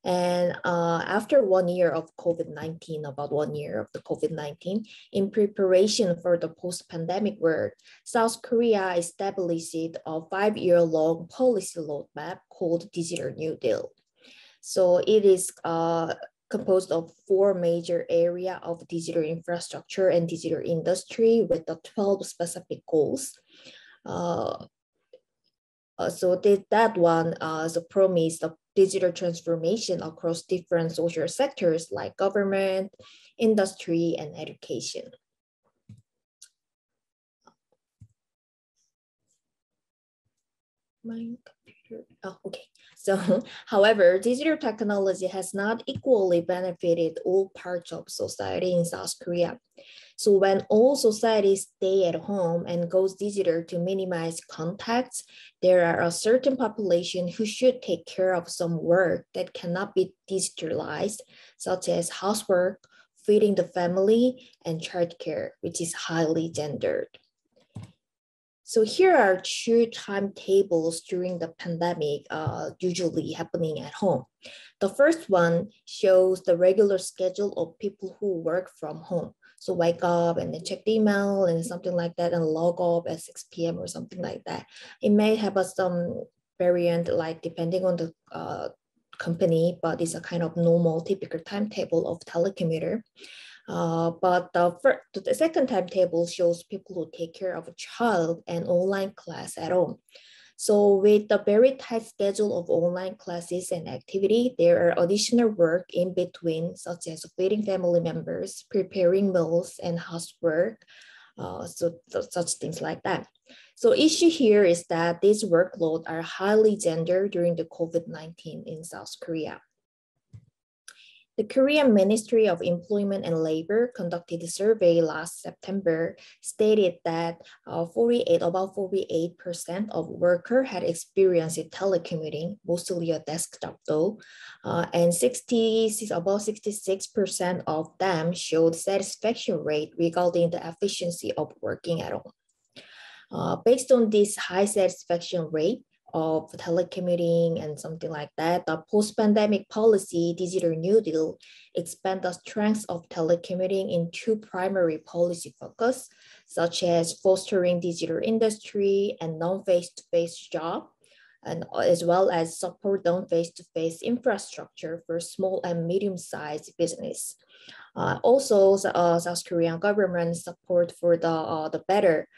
D: And after 1 year of COVID-19, about 1 year of the COVID-19, in preparation for the post-pandemic world, South Korea established a 5-year-long policy roadmap called Digital New Deal. So it is composed of 4 major areas of digital infrastructure and digital industry with the 12 specific goals. So that one is a promise of digital transformation across different social sectors like government, industry, and education. My computer, okay. So, however, digital technology has not equally benefited all parts of society in South Korea. So when all societies stay at home and goes digital to minimize contacts, there are a certain population who should take care of some work that cannot be digitalized, such as housework, feeding the family, and childcare, which is highly gendered. So here are 2 timetables during the pandemic, usually happening at home. The first one shows the regular schedule of people who work from home. So wake up and then check the email and something like that and log off at 6 p.m. or something like that. It may have some variant like depending on the company, but it's a kind of normal typical timetable of telecommuter. But the second timetable shows people who take care of a child and online class at home. So with the very tight schedule of online classes and activity, there are additional work in between, such as feeding family members, preparing meals and housework, such things like that. So issue here is that these workloads are highly gendered during the COVID-19 in South Korea. The Korean Ministry of Employment and Labor conducted a survey last September, stated that about 48% of workers had experienced telecommuting, mostly a desktop though, and about 66% of them showed satisfaction rate regarding the efficiency of working at home. Based on this high satisfaction rate of telecommuting and something like that, the post-pandemic policy, Digital New Deal, expand the strengths of telecommuting in 2 primary policy focus, such as fostering digital industry and non-face-to-face job, and as well as support non-face-to-face infrastructure for small and medium-sized business. Also, South Korean government support for the better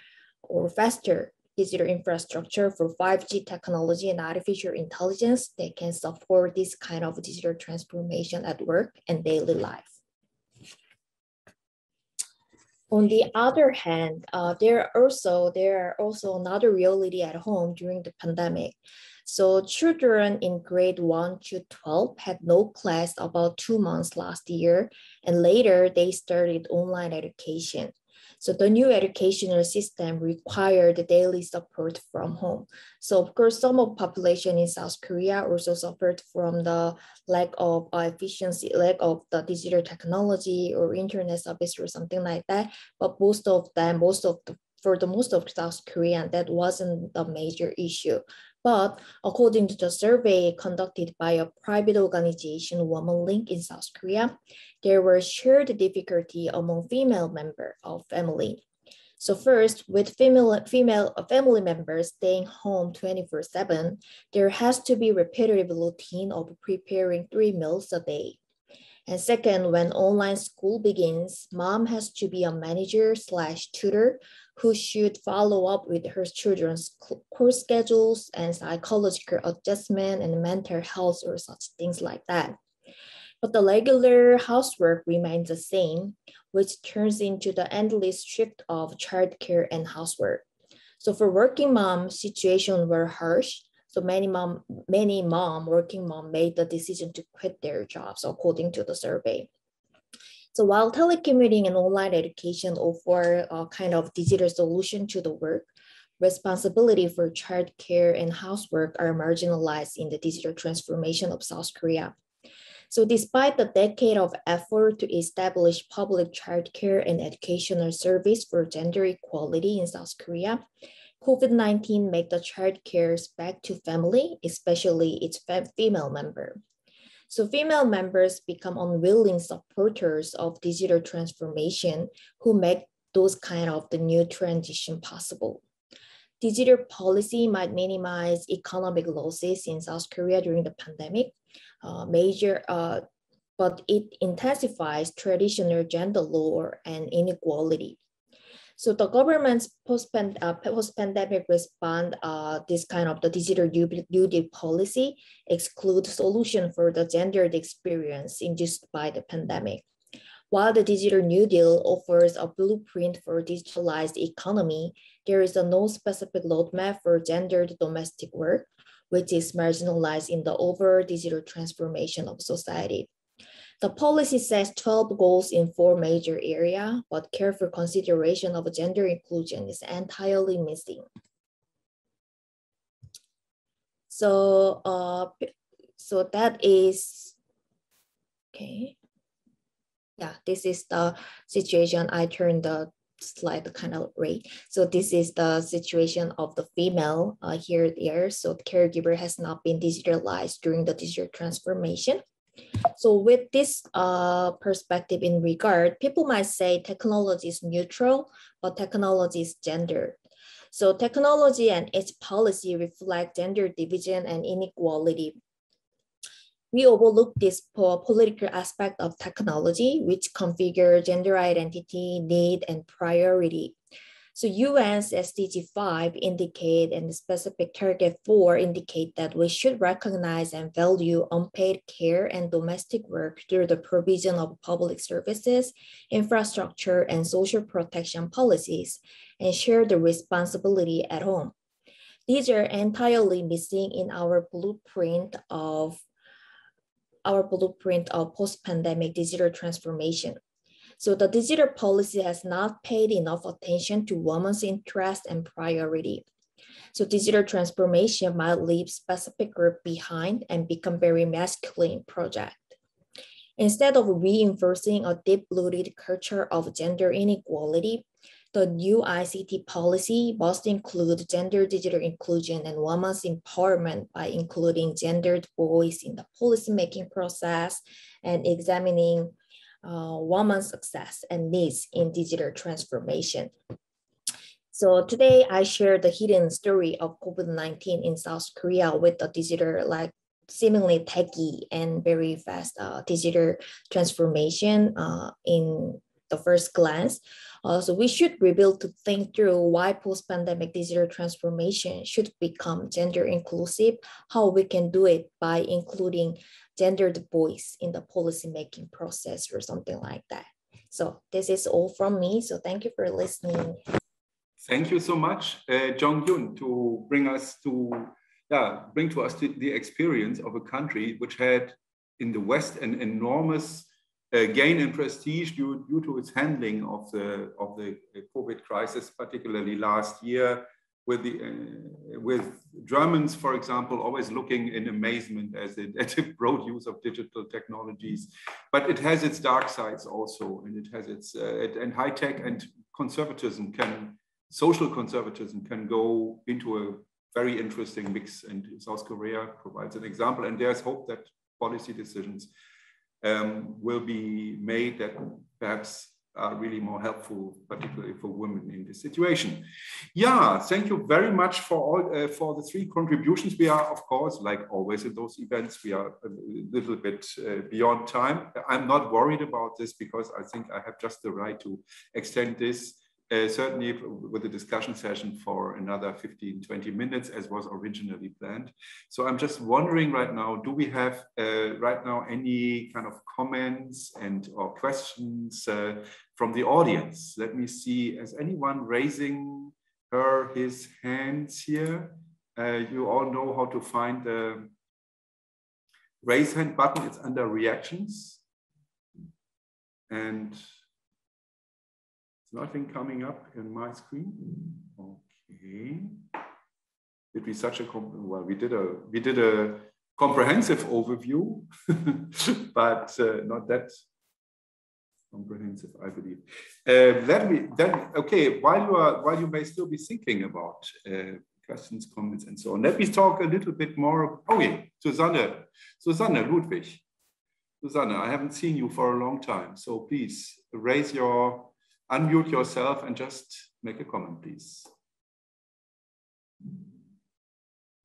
D: or faster digital infrastructure for 5G technology and artificial intelligence that can support this kind of digital transformation at work and daily life. On the other hand, there are also another reality at home during the pandemic. So children in grade 1 to 12 had no class about 2 months last year, and later they started online education. So the new educational system required daily support from home. So of course, some of the population in South Korea also suffered from the lack of efficiency, lack of the digital technology or internet service or something like that. But for the most of South Korean, that wasn't a major issue. But according to the survey conducted by a private organization, Woman Link in South Korea, there were shared difficulty among female members of family. So first, with female family members staying home 24/7, there has to be repetitive routine of preparing 3 meals a day. And second, when online school begins, mom has to be a manager/tutor who should follow up with her children's course schedules and psychological adjustment and mental health or such things like that. But the regular housework remains the same. which turns into the endless shift of childcare and housework. So for working moms, situations were harsh. So many working mom made the decision to quit their jobs, according to the survey. So while telecommuting and online education offer a kind of digital solution to the work, responsibility for childcare and housework are marginalized in the digital transformation of South Korea. So despite the decade of effort to establish public childcare and educational service for gender equality in South Korea, COVID-19 made the childcare back to family, especially its female member. So female members become unwilling supporters of digital transformation who make those kind of the new transition possible. Digital policy might minimize economic losses in South Korea during the pandemic, but it intensifies traditional gender law and inequality. So the government's post-pandemic response, this kind of the digital New Deal policy excludes solution for the gendered experience induced by the pandemic. While the Digital New Deal offers a blueprint for digitalized economy, there is no specific roadmap for gendered domestic work, which is marginalized in the overall digital transformation of society. The policy sets 12 goals in 4 major areas, but careful consideration of gender inclusion is entirely missing. So that is, okay. Yeah, this is the situation. I turned the slide kind of right. So this is the situation of the female here there. So the caregiver has not been digitalized during the digital transformation. So with this perspective in regard, people might say technology is neutral, but technology is gendered. So technology and its policy reflect gender division and inequality. We overlook this political aspect of technology, which configure gender identity, need, and priority. So UN's SDG 5 indicate and specific target 4 indicate that we should recognize and value unpaid care and domestic work through the provision of public services, infrastructure, and social protection policies, and share the responsibility at home. These are entirely missing in our blueprint of post-pandemic digital transformation. So the digital policy has not paid enough attention to women's interest and priority. So digital transformation might leave specific group behind and become very masculine project. Instead of reinforcing a deep-rooted culture of gender inequality, the new ICT policy must include gender digital inclusion and women's empowerment by including gendered voice in the policymaking process and examining women's success and needs in digital transformation. So today I share the hidden story of COVID-19 in South Korea with the digital, like seemingly techy and very fast digital transformation in the first glance. So we should rebuild to think through why post-pandemic digital transformation should become gender inclusive, how we can do it by including gendered voice in the policymaking process or something like that. So this is all from me. So thank you for listening.
A: Thank you so much, Jong-Yoon, to bring to us the experience of a country which had in the West an enormous gain in prestige due to its handling of the COVID crisis, particularly last year, with Germans, for example, always looking in amazement at the broad use of digital technologies. But it has its dark sides also, and it has its and high tech and social conservatism can go into a very interesting mix. And South Korea provides an example. And there's hope that policy decisions will be made that perhaps are really more helpful, particularly for women in this situation. Yeah, thank you very much for the 3 contributions. We are, of course, like always in those events, we are a little bit beyond time. I'm not worried about this because I think I have just the right to extend this certainly with a discussion session for another 15, 20 minutes as was originally planned. So I'm just wondering right now, do we have right now any kind of comments or questions from the audience? Let me see, is anyone raising his hands here? You all know how to find the raise hand button. It's under reactions. And nothing coming up in my screen. Okay. Did we such a well? We did a comprehensive overview, but not that comprehensive, I believe. Okay. While you may still be thinking about questions, comments, and so on, let me talk a little bit more. Oh yeah, Susanne Ludwig. Susanne, I haven't seen you for a long time, so please unmute yourself and just make a comment, please.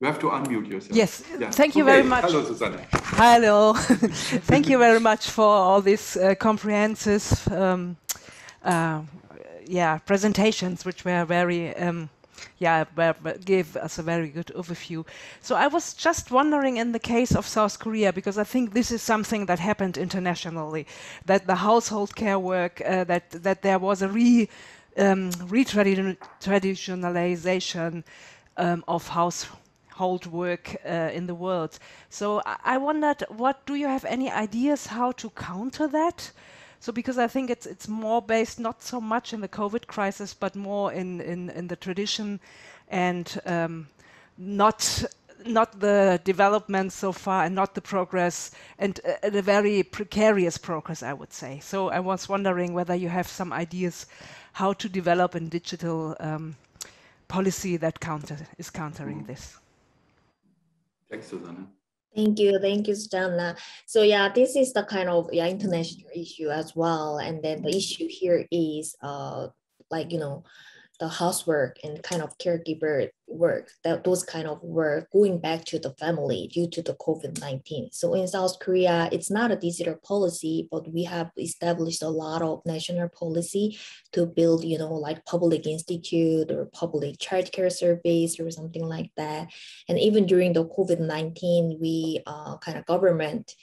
A: You have to unmute yourself.
E: Yes, yeah. Thank you very much.
A: Hello, Susanne.
E: Hello. Thank you very much for all these comprehensive presentations, which were very gave us a very good overview. So I was just wondering, in the case of South Korea, because I think this is something that happened internationally, that the household care work, that there was a re-traditionalization of household work in the world. So I wondered, do you have any ideas how to counter that? So because I think it's more based not so much in the COVID crisis, but more in the tradition, and not the development so far, and not the progress, and the very precarious progress, I would say. So I was wondering whether you have some ideas how to develop a digital policy that is countering this.
A: Thanks, Susanne.
D: Thank you, Susanna. So yeah, this is the kind of international issue as well. And then the issue here is the housework and kind of caregiver work, those kind of work going back to the family due to the COVID-19. So in South Korea, it's not a digital policy, but we have established a lot of national policy to build, like public institute or public childcare service or something like that. And even during the COVID-19, we government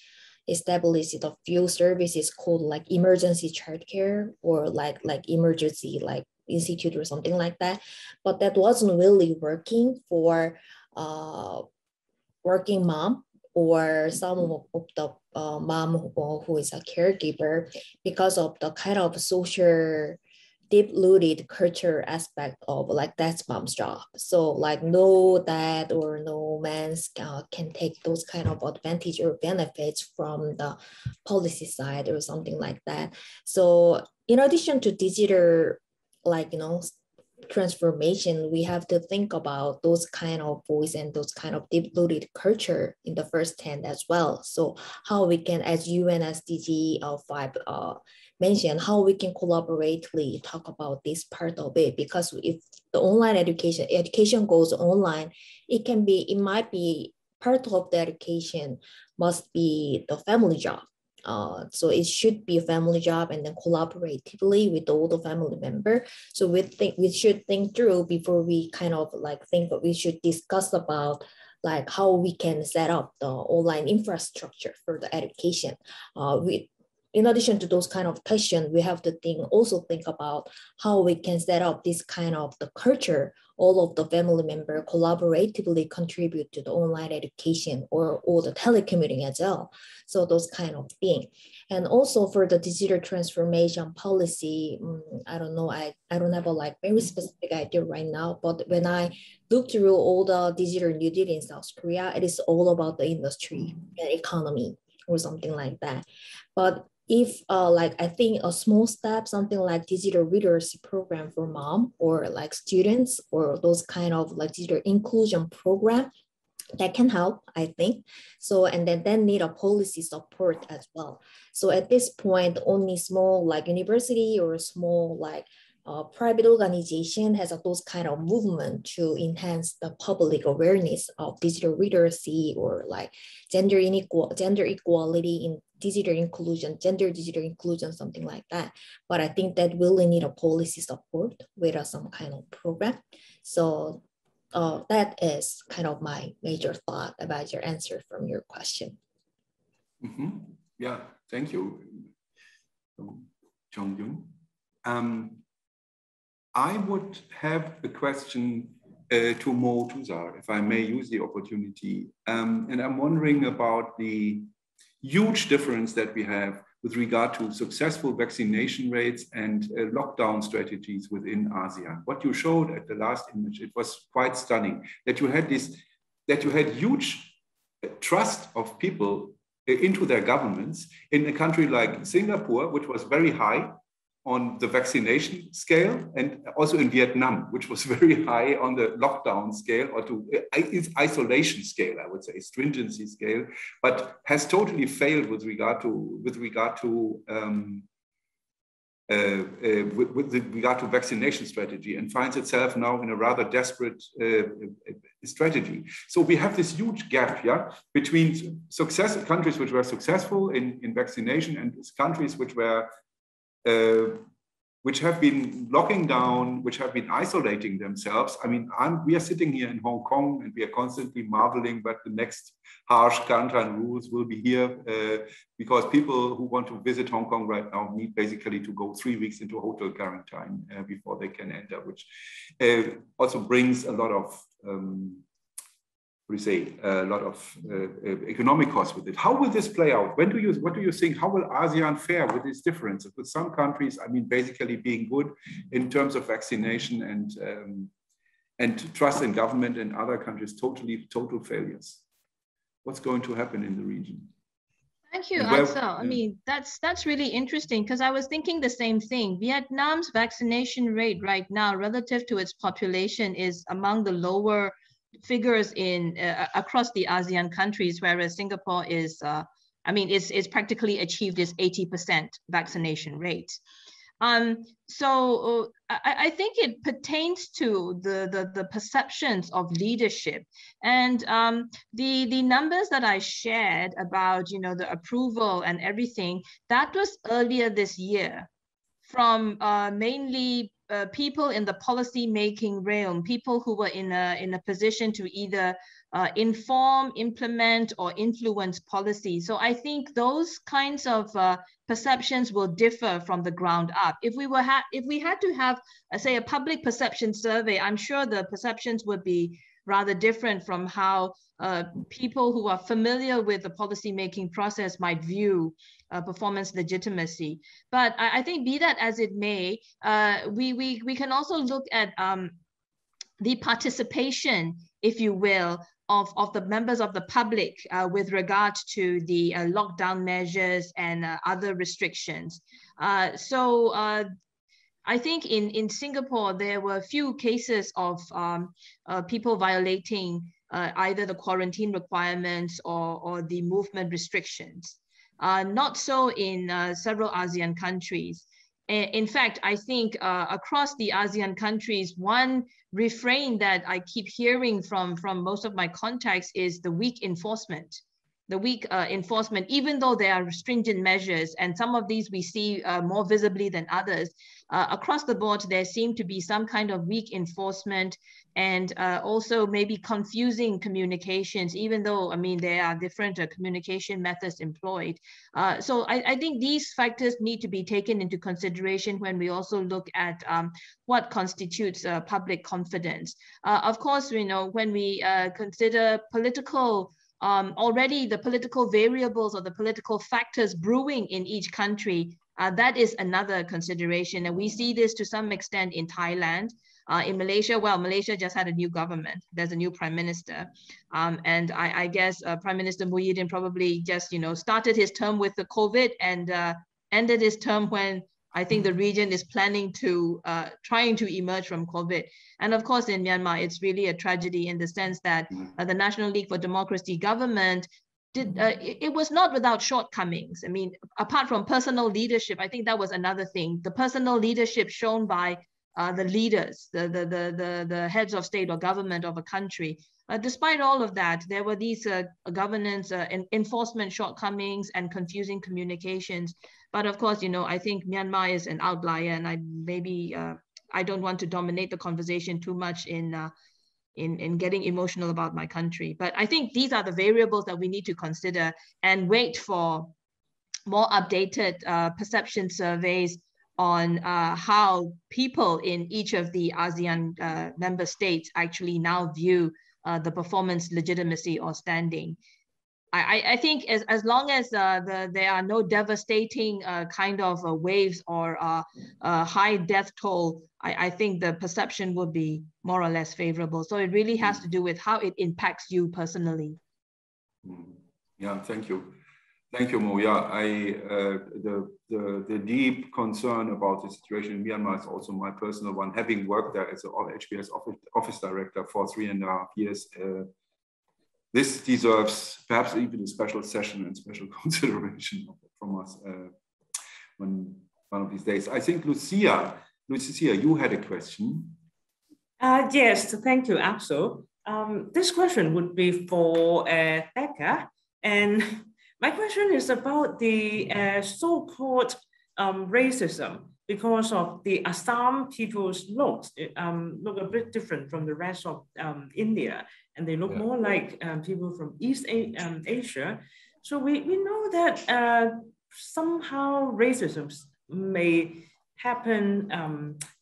D: established a few services called like emergency childcare or like emergency institute or something like that, but that wasn't really working for working mom or some of the mom who is a caregiver, because of the kind of social deep-rooted culture aspect of like that's mom's job. So like no dad or no man can take those kind of advantage or benefits from the policy side or something like that. So in addition to digital transformation, we have to think about those kind of voice and those kind of deep-rooted culture in the first hand as well. So how we can, as UN SDG 5 mentioned, how we can collaboratively talk about this part of it, because if the online education goes online, it might be part of the education must be the family job. So it should be a family job, and then collaboratively with all the family member. So we should think through before we think that we should discuss about like how we can set up the online infrastructure for the education. In addition to those kind of questions, we have to also think about how we can set up this kind of the culture. All of the family members collaboratively contribute to the online education or the telecommuting as well. So those kind of things. And also for the digital transformation policy, I don't know, I don't have a very specific idea right now, but when I look through all the digital New Deal in South Korea, it is all about the industry and economy or something like that. But if I think a small step, something like digital literacy program for mom or like students, or those kind of like digital inclusion program, that can help, I think. So, and then need a policy support as well. So at this point, only small like university or small like private organization has those kind of movement to enhance the public awareness of digital literacy or like gender equality in digital inclusion, gender digital inclusion, something like that. But I think that really need a policy support with some kind of program. So that is kind of my major thought about your answer from your question.
A: Mm-hmm. Yeah, thank you, Jong-Yoon. I would have a question to Mo Tuzar, if I may use the opportunity. And I'm wondering about the huge difference that we have with regard to successful vaccination rates and lockdown strategies within ASEAN. What you showed at the last image, it was quite stunning that you had huge trust of people into their governments in a country like Singapore, which was very high on the vaccination scale, and also in Vietnam, which was very high on the lockdown scale, or to its isolation scale, I would say, stringency scale, but has totally failed with regard to vaccination strategy, and finds itself now in a rather desperate strategy. So we have this huge gap, yeah, between countries which were successful in vaccination and countries which have been locking down, which have been isolating themselves. I mean, we are sitting here in Hong Kong and we are constantly marveling that the next harsh quarantine rules will be here because people who want to visit Hong Kong right now need basically to go 3 weeks into hotel quarantine before they can enter, which also brings a lot of economic costs with it. How will this play out? What do you think? How will ASEAN fare with this difference? With some countries, I mean, basically being good in terms of vaccination and trust in government, and other countries total failures. What's going to happen in the region?
B: Thank you, Axel. I mean, that's really interesting because I was thinking the same thing. Vietnam's vaccination rate right now relative to its population is among the lower figures in across the ASEAN countries, whereas Singapore is, it's practically achieved its 80% vaccination rate. So I think it pertains to the perceptions of leadership, and the numbers that I shared about the approval and everything, that was earlier this year from mainly people in the policy-making realm, people who were in a position to either inform, implement, or influence policy. So I think those kinds of perceptions will differ from the ground up. If we had to have, say, a public perception survey, I'm sure the perceptions would be rather different from how people who are familiar with the policy-making process might view performance legitimacy. But I think, be that as it may, we can also look at the participation, if you will, of the members of the public with regard to the lockdown measures and other restrictions. I think in Singapore, there were a few cases of people violating either the quarantine requirements or the movement restrictions. Not so in several ASEAN countries. In fact, I think across the ASEAN countries, one refrain that I keep hearing from most of my contacts is the weak enforcement. The weak enforcement, even though there are stringent measures, and some of these we see more visibly than others, across the board, there seem to be some kind of weak enforcement and also maybe confusing communications, even though, I mean, there are different communication methods employed. So I think these factors need to be taken into consideration when we also look at what constitutes public confidence. Of course, when we consider political already the political variables or the political factors brewing in each country, that is another consideration. And we see this to some extent in Thailand. In Malaysia, well, Malaysia just had a new government. There's a new prime minister. And I guess Prime Minister Muhyiddin probably just, started his term with the COVID and ended his term when I think the region is planning to, trying to emerge from COVID. And of course, in Myanmar, it's really a tragedy in the sense that the National League for Democracy government it was not without shortcomings. I mean, apart from personal leadership, I think that was another thing. The personal leadership shown by the leaders, the heads of state or government of a country. Despite all of that, there were these governance and enforcement shortcomings and confusing communications. But of course, I think Myanmar is an outlier, and I don't want to dominate the conversation too much in getting emotional about my country. But I think these are the variables that we need to consider and wait for more updated perception surveys on how people in each of the ASEAN member states actually now view the performance legitimacy or standing. I think as long as there are no devastating kind of waves or high death toll, I think the perception would be more or less favorable. So it really has to do with how it impacts you personally.
A: Yeah, thank you. Thank you, Mo. Yeah, the deep concern about the situation in Myanmar is also my personal one. Having worked there as an HBS office director for 3.5 years, this deserves perhaps even a special session and special consideration from us one of these days. I think Lucia, you had a question.
F: Yes, thank you, Axel. This question would be for Becca, and my question is about the so-called racism, because of the Assam people's looks look a bit different from the rest of India, and they look more like people from East Asia. So we know that somehow racism may happen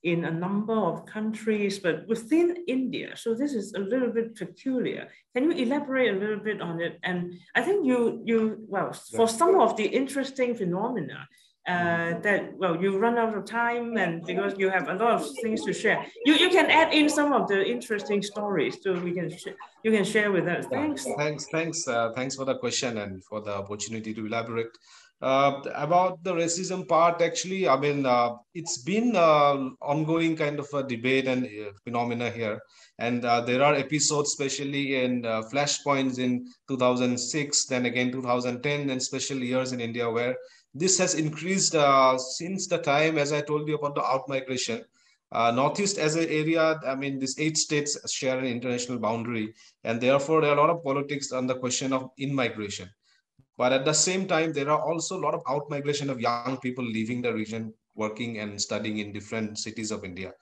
F: in a number of countries, but within India. So this is a little bit peculiar. Can you elaborate a little bit on it? And I think for some of the interesting phenomena you run out of time, and because you have a lot of things to share, you can add in some of the interesting stories so you can share with us. Thanks.
C: Thanks for the question and for the opportunity to elaborate. About the racism part, actually, I mean, it's been ongoing kind of a debate and phenomena here. And there are episodes, especially in flashpoints in 2006, then again 2010, and special years in India, where this has increased since the time, as I told you, about the out-migration. Northeast as an area, I mean, these 8 states share an international boundary, and therefore there are a lot of politics on the question of in-migration. But at the same time, there are also a lot of out-migration of young people leaving the region, working and studying in different cities of India,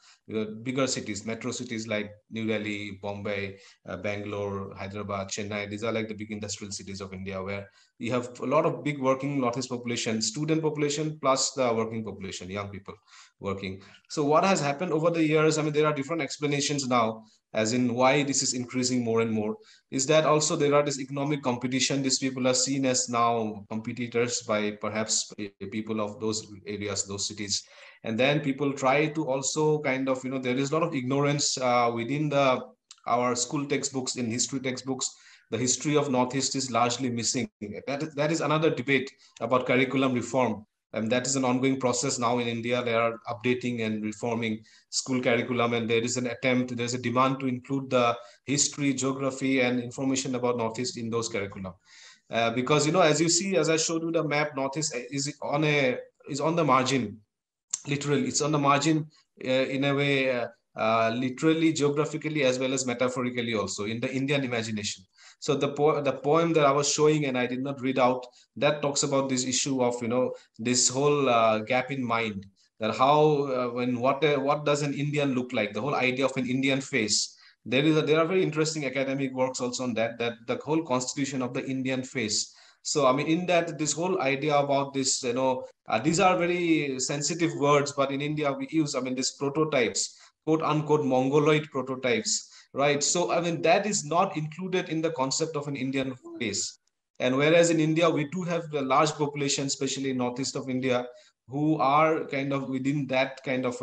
C: bigger cities, metro cities like New Delhi, Bombay, Bangalore, Hyderabad, Chennai. These are like the big industrial cities of India, where you have a lot of big working Northeast population, student population, plus the working population, young people working. So what has happened over the years, I mean, there are different explanations now, as in why this is increasing more and more, is that also there are this economic competition. These people are seen as now competitors by perhaps people of those areas, those cities. And then people try to also kind of, there is a lot of ignorance within our school textbooks, in history textbooks. The history of Northeast is largely missing. That is another debate about curriculum reform. And that is an ongoing process now in India. They are updating and reforming school curriculum, and there is an attempt, there's a demand to include the history, geography, and information about Northeast in those curriculum. Because, as you see, as I showed you the map, Northeast is on the margin, literally. It's on the margin in a way, literally, geographically, as well as metaphorically also, in the Indian imagination. So the poem that I was showing, and I did not read out, that talks about this issue of, this whole gap in mind, that how, what does an Indian look like? The whole idea of an Indian face. There are very interesting academic works also on that the whole constitution of the Indian face. So, I mean, in that, this whole idea about this, these are very sensitive words, but in India we use, I mean, these prototypes, quote unquote, Mongoloid prototypes. Right. So, I mean, that is not included in the concept of an Indian face. And whereas in India, we do have a large population, especially in Northeast of India, who are kind of within that kind of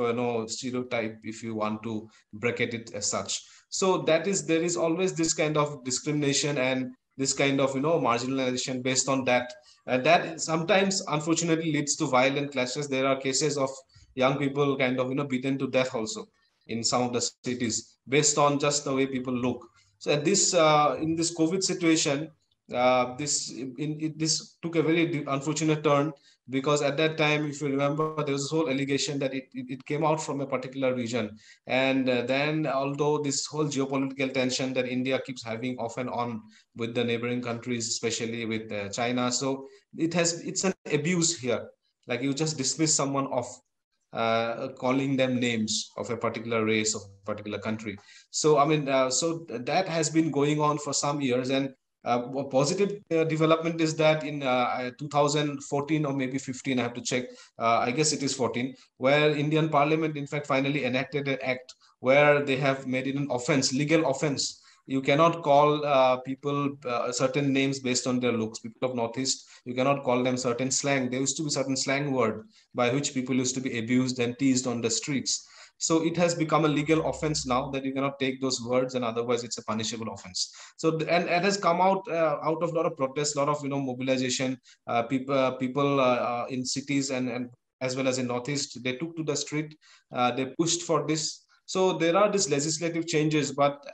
C: stereotype, if you want to bracket it as such. So there is always this kind of discrimination and this kind of, marginalization based on that. And that sometimes, unfortunately, leads to violent clashes. There are cases of young people kind of, beaten to death also in some of the cities based on just the way people look. So at this in this COVID situation, this took a very unfortunate turn, because at that time, if you remember, there was this whole allegation that it came out from a particular region. And then, although this whole geopolitical tension that India keeps having off and on with the neighboring countries, especially with China, so it's an abuse here. Like, you just dismiss someone off, calling them names of a particular race, of a particular country. So I mean, so that has been going on for some years. And a positive development is that in 2014 or maybe 15, I have to check, I guess it is 14, where Indian Parliament in fact finally enacted an act where they have made it an offense, legal offense. You cannot call people certain names based on their looks. People of Northeast, you cannot call them certain slang. There used to be certain slang word by which people used to be abused and teased on the streets. So it has become a legal offense now that you cannot take those words, and otherwise it's a punishable offense. So, and it has come out of a lot of protests, a lot of mobilization. People in cities and as well as in Northeast, they took to the street. They pushed for this. So there are these legislative changes, but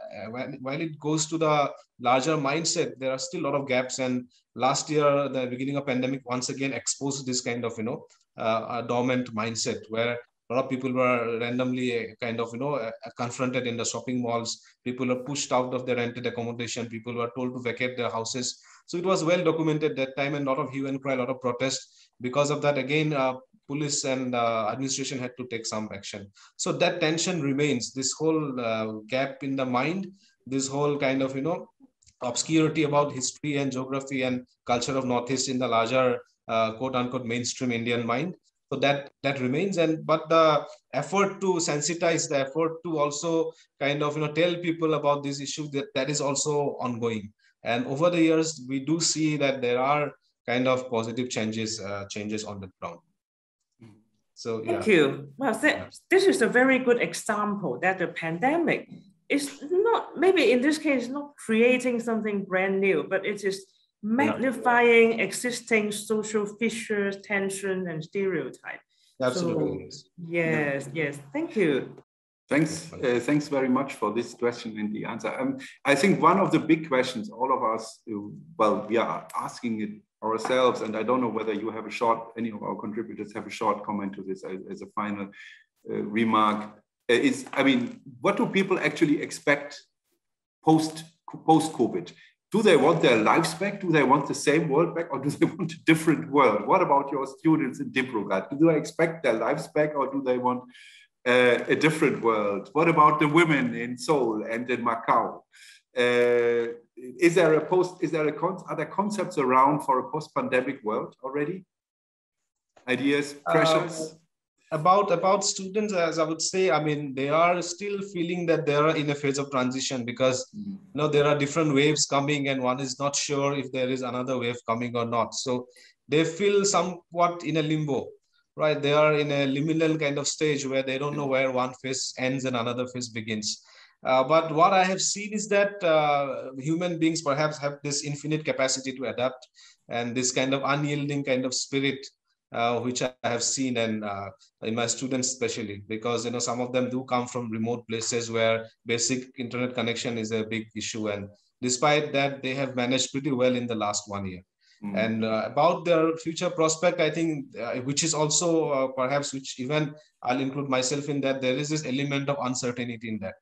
C: while it goes to the larger mindset, there are still a lot of gaps. And last year, the beginning of pandemic once again exposed this kind of a dormant mindset, where a lot of people were randomly kind of confronted in the shopping malls. People were pushed out of their rented accommodation. People were told to vacate their houses. So it was well documented that time, and a lot of hue and cry, a lot of protest. Because of that, again, police and administration had to take some action. So that tension remains. This whole gap in the mind, this whole kind of obscurity about history and geography and culture of Northeast in the larger quote unquote mainstream Indian mind. So that remains. And but the effort to sensitize, the effort to also kind of tell people about this issue, that is also ongoing. And over the years, we do see that there are kind of positive changes on the ground. So yeah.
F: Thank you. Well, this is a very good example that the pandemic is not, maybe in this case, not creating something brand new, but it is magnifying existing social fissures, tension, and stereotype.
C: Absolutely.
F: So, yes. Thank you.
A: Thanks very much for this question and the answer. I think one of the big questions all of us, we are asking it ourselves, and I don't know whether you have any of our contributors have a short comment to this as a final remark, is, I mean, what do people actually expect post-COVID? Do they want their lives back? Do they want the same world back, or do they want a different world? What about your students in Dibrugarh? Do they expect their lives back, or do they want a different world? What about the women in Seoul and in Macau? Are there concepts around for a post-pandemic world already? Ideas, pressures?
C: About students, as I would say, I mean, they are still feeling that they are in a phase of transition, because there are different waves coming, and one is not sure if there is another wave coming or not. So they feel somewhat in a limbo, right? They are in a liminal kind of stage where they don't know where one phase ends and another phase begins. But what I have seen is that human beings perhaps have this infinite capacity to adapt, and this kind of unyielding kind of spirit, which I have seen, and in my students especially, because some of them do come from remote places where basic internet connection is a big issue, and despite that, they have managed pretty well in the last 1 year. And about their future prospect, I think, which is also perhaps, which even I'll include myself in that, there is this element of uncertainty in that.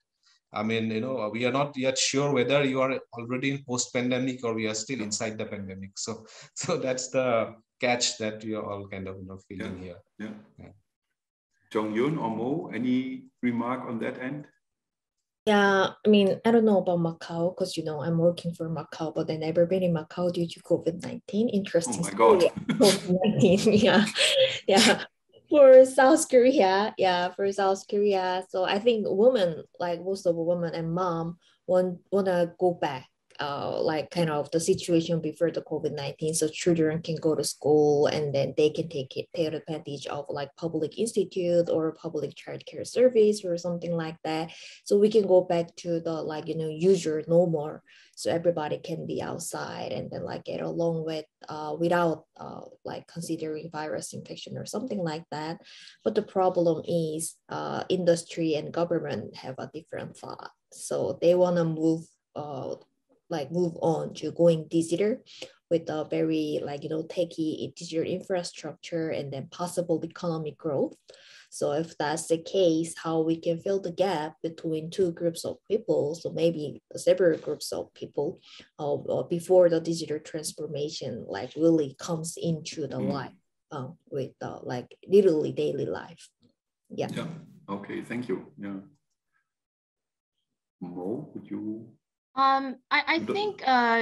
C: I mean, we are not yet sure whether you are already in post-pandemic or we are still inside the pandemic. So that's the catch that we are all kind of feeling here.
A: Yeah. Jong-Yoon or Mo, any remark on that end?
D: Yeah, I mean, I don't know about Macau because, I'm working for Macau, but I've never been in Macau due to COVID-19. Interesting.
A: Oh my God.
D: COVID-19, yeah. For South Korea, so I think women, like most of the women and mom, wanna go back, like kind of the situation before the COVID-19, so children can go to school and then they can take advantage of like public institute or public childcare service or something like that. So we can go back to the usual normal. So everybody can be outside and then like get along with without like considering virus infection or something like that. But the problem is industry and government have a different thought. So they want to move like move on to going digital with a very like, you know, techy digital infrastructure and then possible economic growth. So if that's the case, how we can fill the gap between two groups of people, so maybe several groups of people before the digital transformation like really comes into the life with like literally daily life. Yeah.
A: Yeah. Okay. Thank you. Yeah. Mo, would you?
B: I think,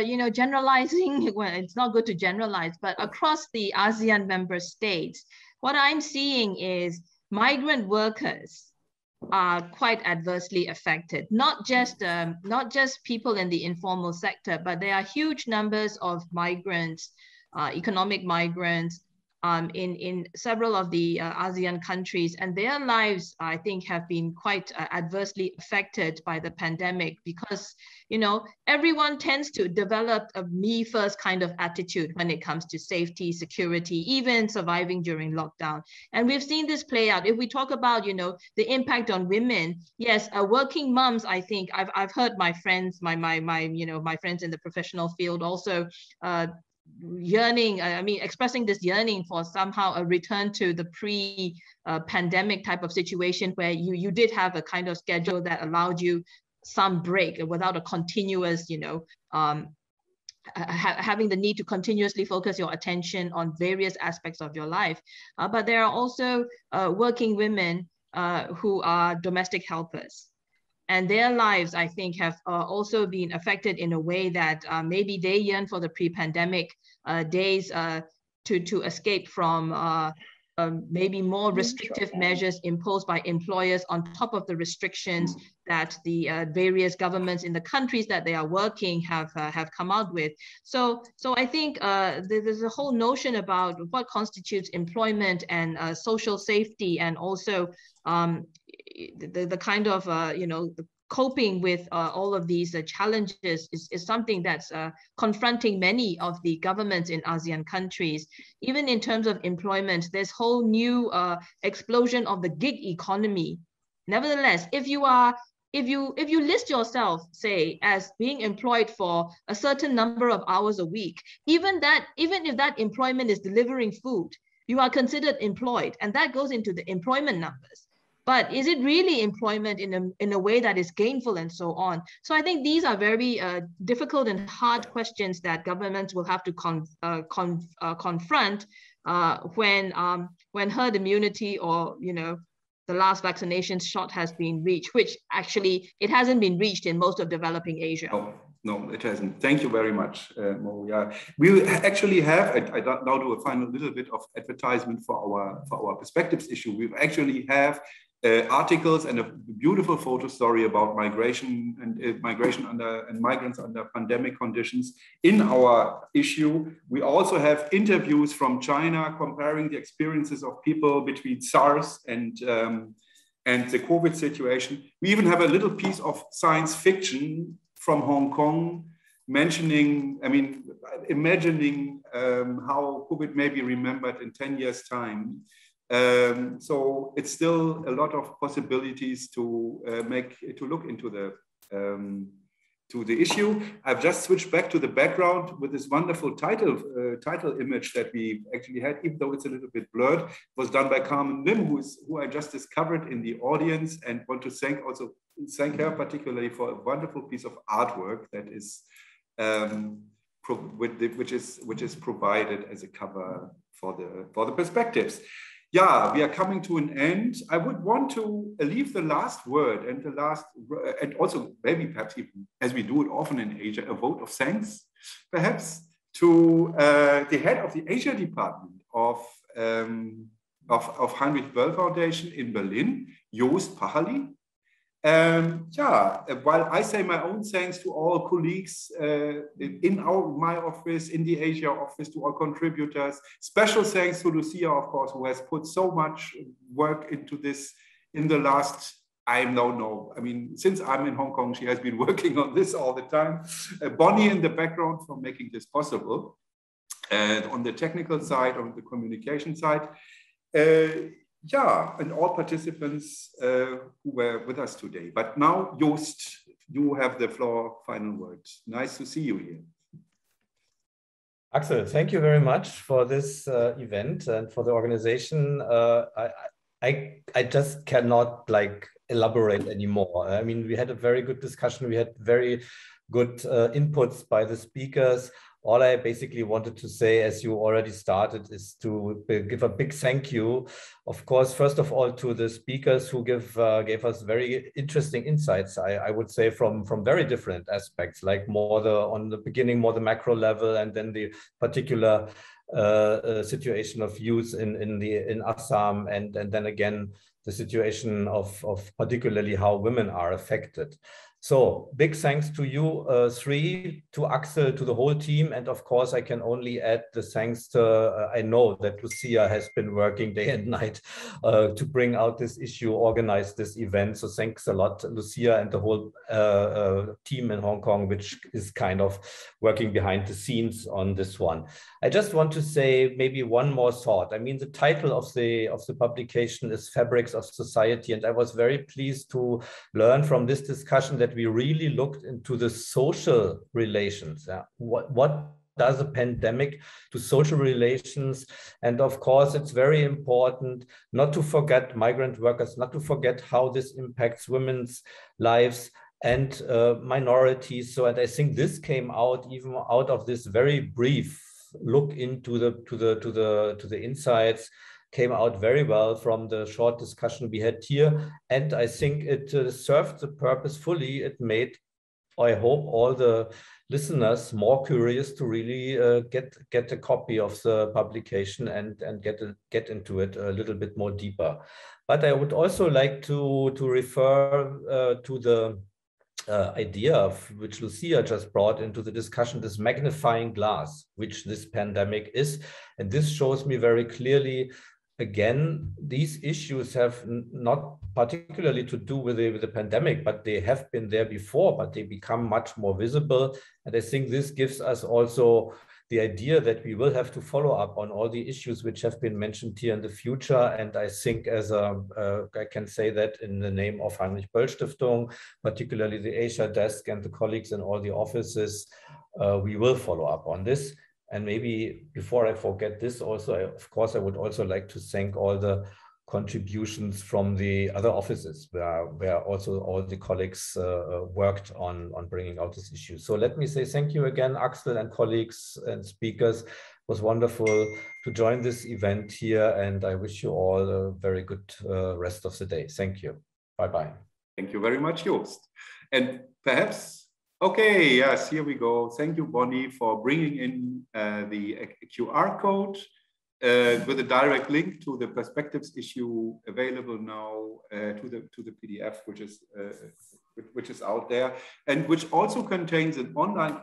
B: you know, generalizing, well, it's not good to generalize, but across the ASEAN member states, what I'm seeing is migrant workers are quite adversely affected, not just people in the informal sector, but there are huge numbers of migrants, economic migrants, in several of the ASEAN countries, and their lives, I think, have been quite adversely affected by the pandemic because, you know, everyone tends to develop a me first kind of attitude when it comes to safety, security, even surviving during lockdown. And we've seen this play out. If we talk about, you know, the impact on women, yes, working moms, I think I've heard my friends, my friends in the professional field also yearning, expressing this yearning for somehow a return to the pre-pandemic type of situation where you did have a kind of schedule that allowed you some break without a continuous, you know, having the need to continuously focus your attention on various aspects of your life. But there are also working women who are domestic helpers. And their lives, I think, have also been affected in a way that maybe they yearn for the pre-pandemic days to escape from maybe more restrictive measures imposed by employers on top of the restrictions that the various governments in the countries that they are working have come out with. So I think there's a whole notion about what constitutes employment and social safety, and also the kind of, you know, the coping with all of these challenges is something that's confronting many of the governments in ASEAN countries. Even in terms of employment, there's whole new explosion of the gig economy. Nevertheless, if you list yourself, say, as being employed for a certain number of hours a week, even if that employment is delivering food, you are considered employed, and that goes into the employment numbers. But is it really employment in a way that is gainful and so on? So I think these are very difficult and hard questions that governments will have to confront when herd immunity, or, you know, the last vaccination shot has been reached, which actually it hasn't been reached in most of developing Asia.
A: No, it hasn't. Thank you very much, Mo. Yeah, we actually have. I now do a final little bit of advertisement for our perspectives issue. We actually have articles and a beautiful photo story about migration and migrants under pandemic conditions in our issue. We also have interviews from China comparing the experiences of people between SARS and the COVID situation. We even have a little piece of science fiction from Hong Kong, imagining how COVID may be remembered in 10 years' time. So it's still a lot of possibilities to look into the issue. I've just switched back to the background with this wonderful title image that we actually had, even though it's a little bit blurred. It was done by Carmen Lim, who I just discovered in the audience, and want to thank her particularly for a wonderful piece of artwork that is which is provided as a cover for the perspectives. Yeah, we are coming to an end. I would want to leave the last word and also maybe perhaps even, as we do it often in Asia, a vote of thanks, perhaps, to the head of the Asia department of Heinrich Böll Foundation in Berlin, Joost Pachali. While I say my own thanks to all colleagues in my office, in the Asia office, to all contributors, special thanks to Lucia, of course, who has put so much work into this in the last, since I'm in Hong Kong, she has been working on this all the time. Bonnie in the background for making this possible. And on the technical side, on the communication side, and all participants who were with us today. But now, Joost, you have the floor, final words. Nice to see you here.
G: Axel, thank you very much for this event and for the organization. I just cannot elaborate anymore. I mean, we had a very good discussion. We had very good inputs by the speakers. All I basically wanted to say, as you already started, is to give a big thank you, of course, first of all, to the speakers who gave us very interesting insights, I would say, from very different aspects, like on the beginning, more the macro level, and then the particular situation of youth in Assam, and then again, the situation of particularly how women are affected. So big thanks to you three, to Axel, to the whole team. And of course, I can only add the thanks to, I know that Lucia has been working day and night to bring out this issue, organize this event. So thanks a lot, Lucia, and the whole team in Hong Kong, which is kind of working behind the scenes on this one. I just want to say maybe one more thought. I mean, the title of the publication is Fabrics of Society. And I was very pleased to learn from this discussion that we really looked into the social relations. What does a pandemic to social relations? And of course, it's very important not to forget migrant workers, not to forget how this impacts women's lives and minorities. So, and I think this came out even out of this very brief look into the insights, came out very well from the short discussion we had here. And I think it served the purpose fully. It made, I hope, all the listeners more curious to really get a copy of the publication and get into it a little bit more deeper. But I would also like to refer to the idea of which Lucia just brought into the discussion, this magnifying glass, which this pandemic is. And this shows me very clearly, again, these issues have not particularly to do with the pandemic, but they have been there before, but they become much more visible. And I think this gives us also the idea that we will have to follow up on all the issues which have been mentioned here in the future. And I think I can say that in the name of Heinrich Böll Stiftung, particularly the Asia desk and the colleagues in all the offices, we will follow up on this. And maybe before I forget this also, of course, I would also like to thank all the contributions from the other offices where also all the colleagues worked on bringing out this issue. So let me say thank you again, Axel and colleagues and speakers. It was wonderful to join this event here, and I wish you all a very good rest of the day. Thank you. Bye-bye.
A: Thank you very much, Joost. And perhaps, okay, yes, here we go. Thank you, Bonnie, for bringing in the QR code with a direct link to the perspectives issue available now to the PDF, which is out there, and which also contains an online,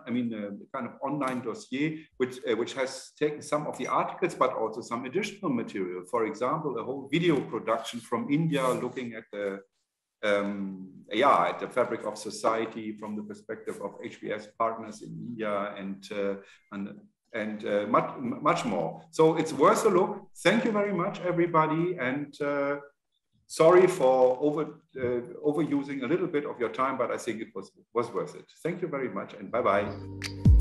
A: kind of online dossier, which has taken some of the articles, but also some additional material. For example, a whole video production from India looking at the fabric of society from the perspective of HBS partners in India and much more. So it's worth a look. Thank you very much, everybody, and sorry for overusing a little bit of your time, but I think it was worth it. Thank you very much, and bye-bye.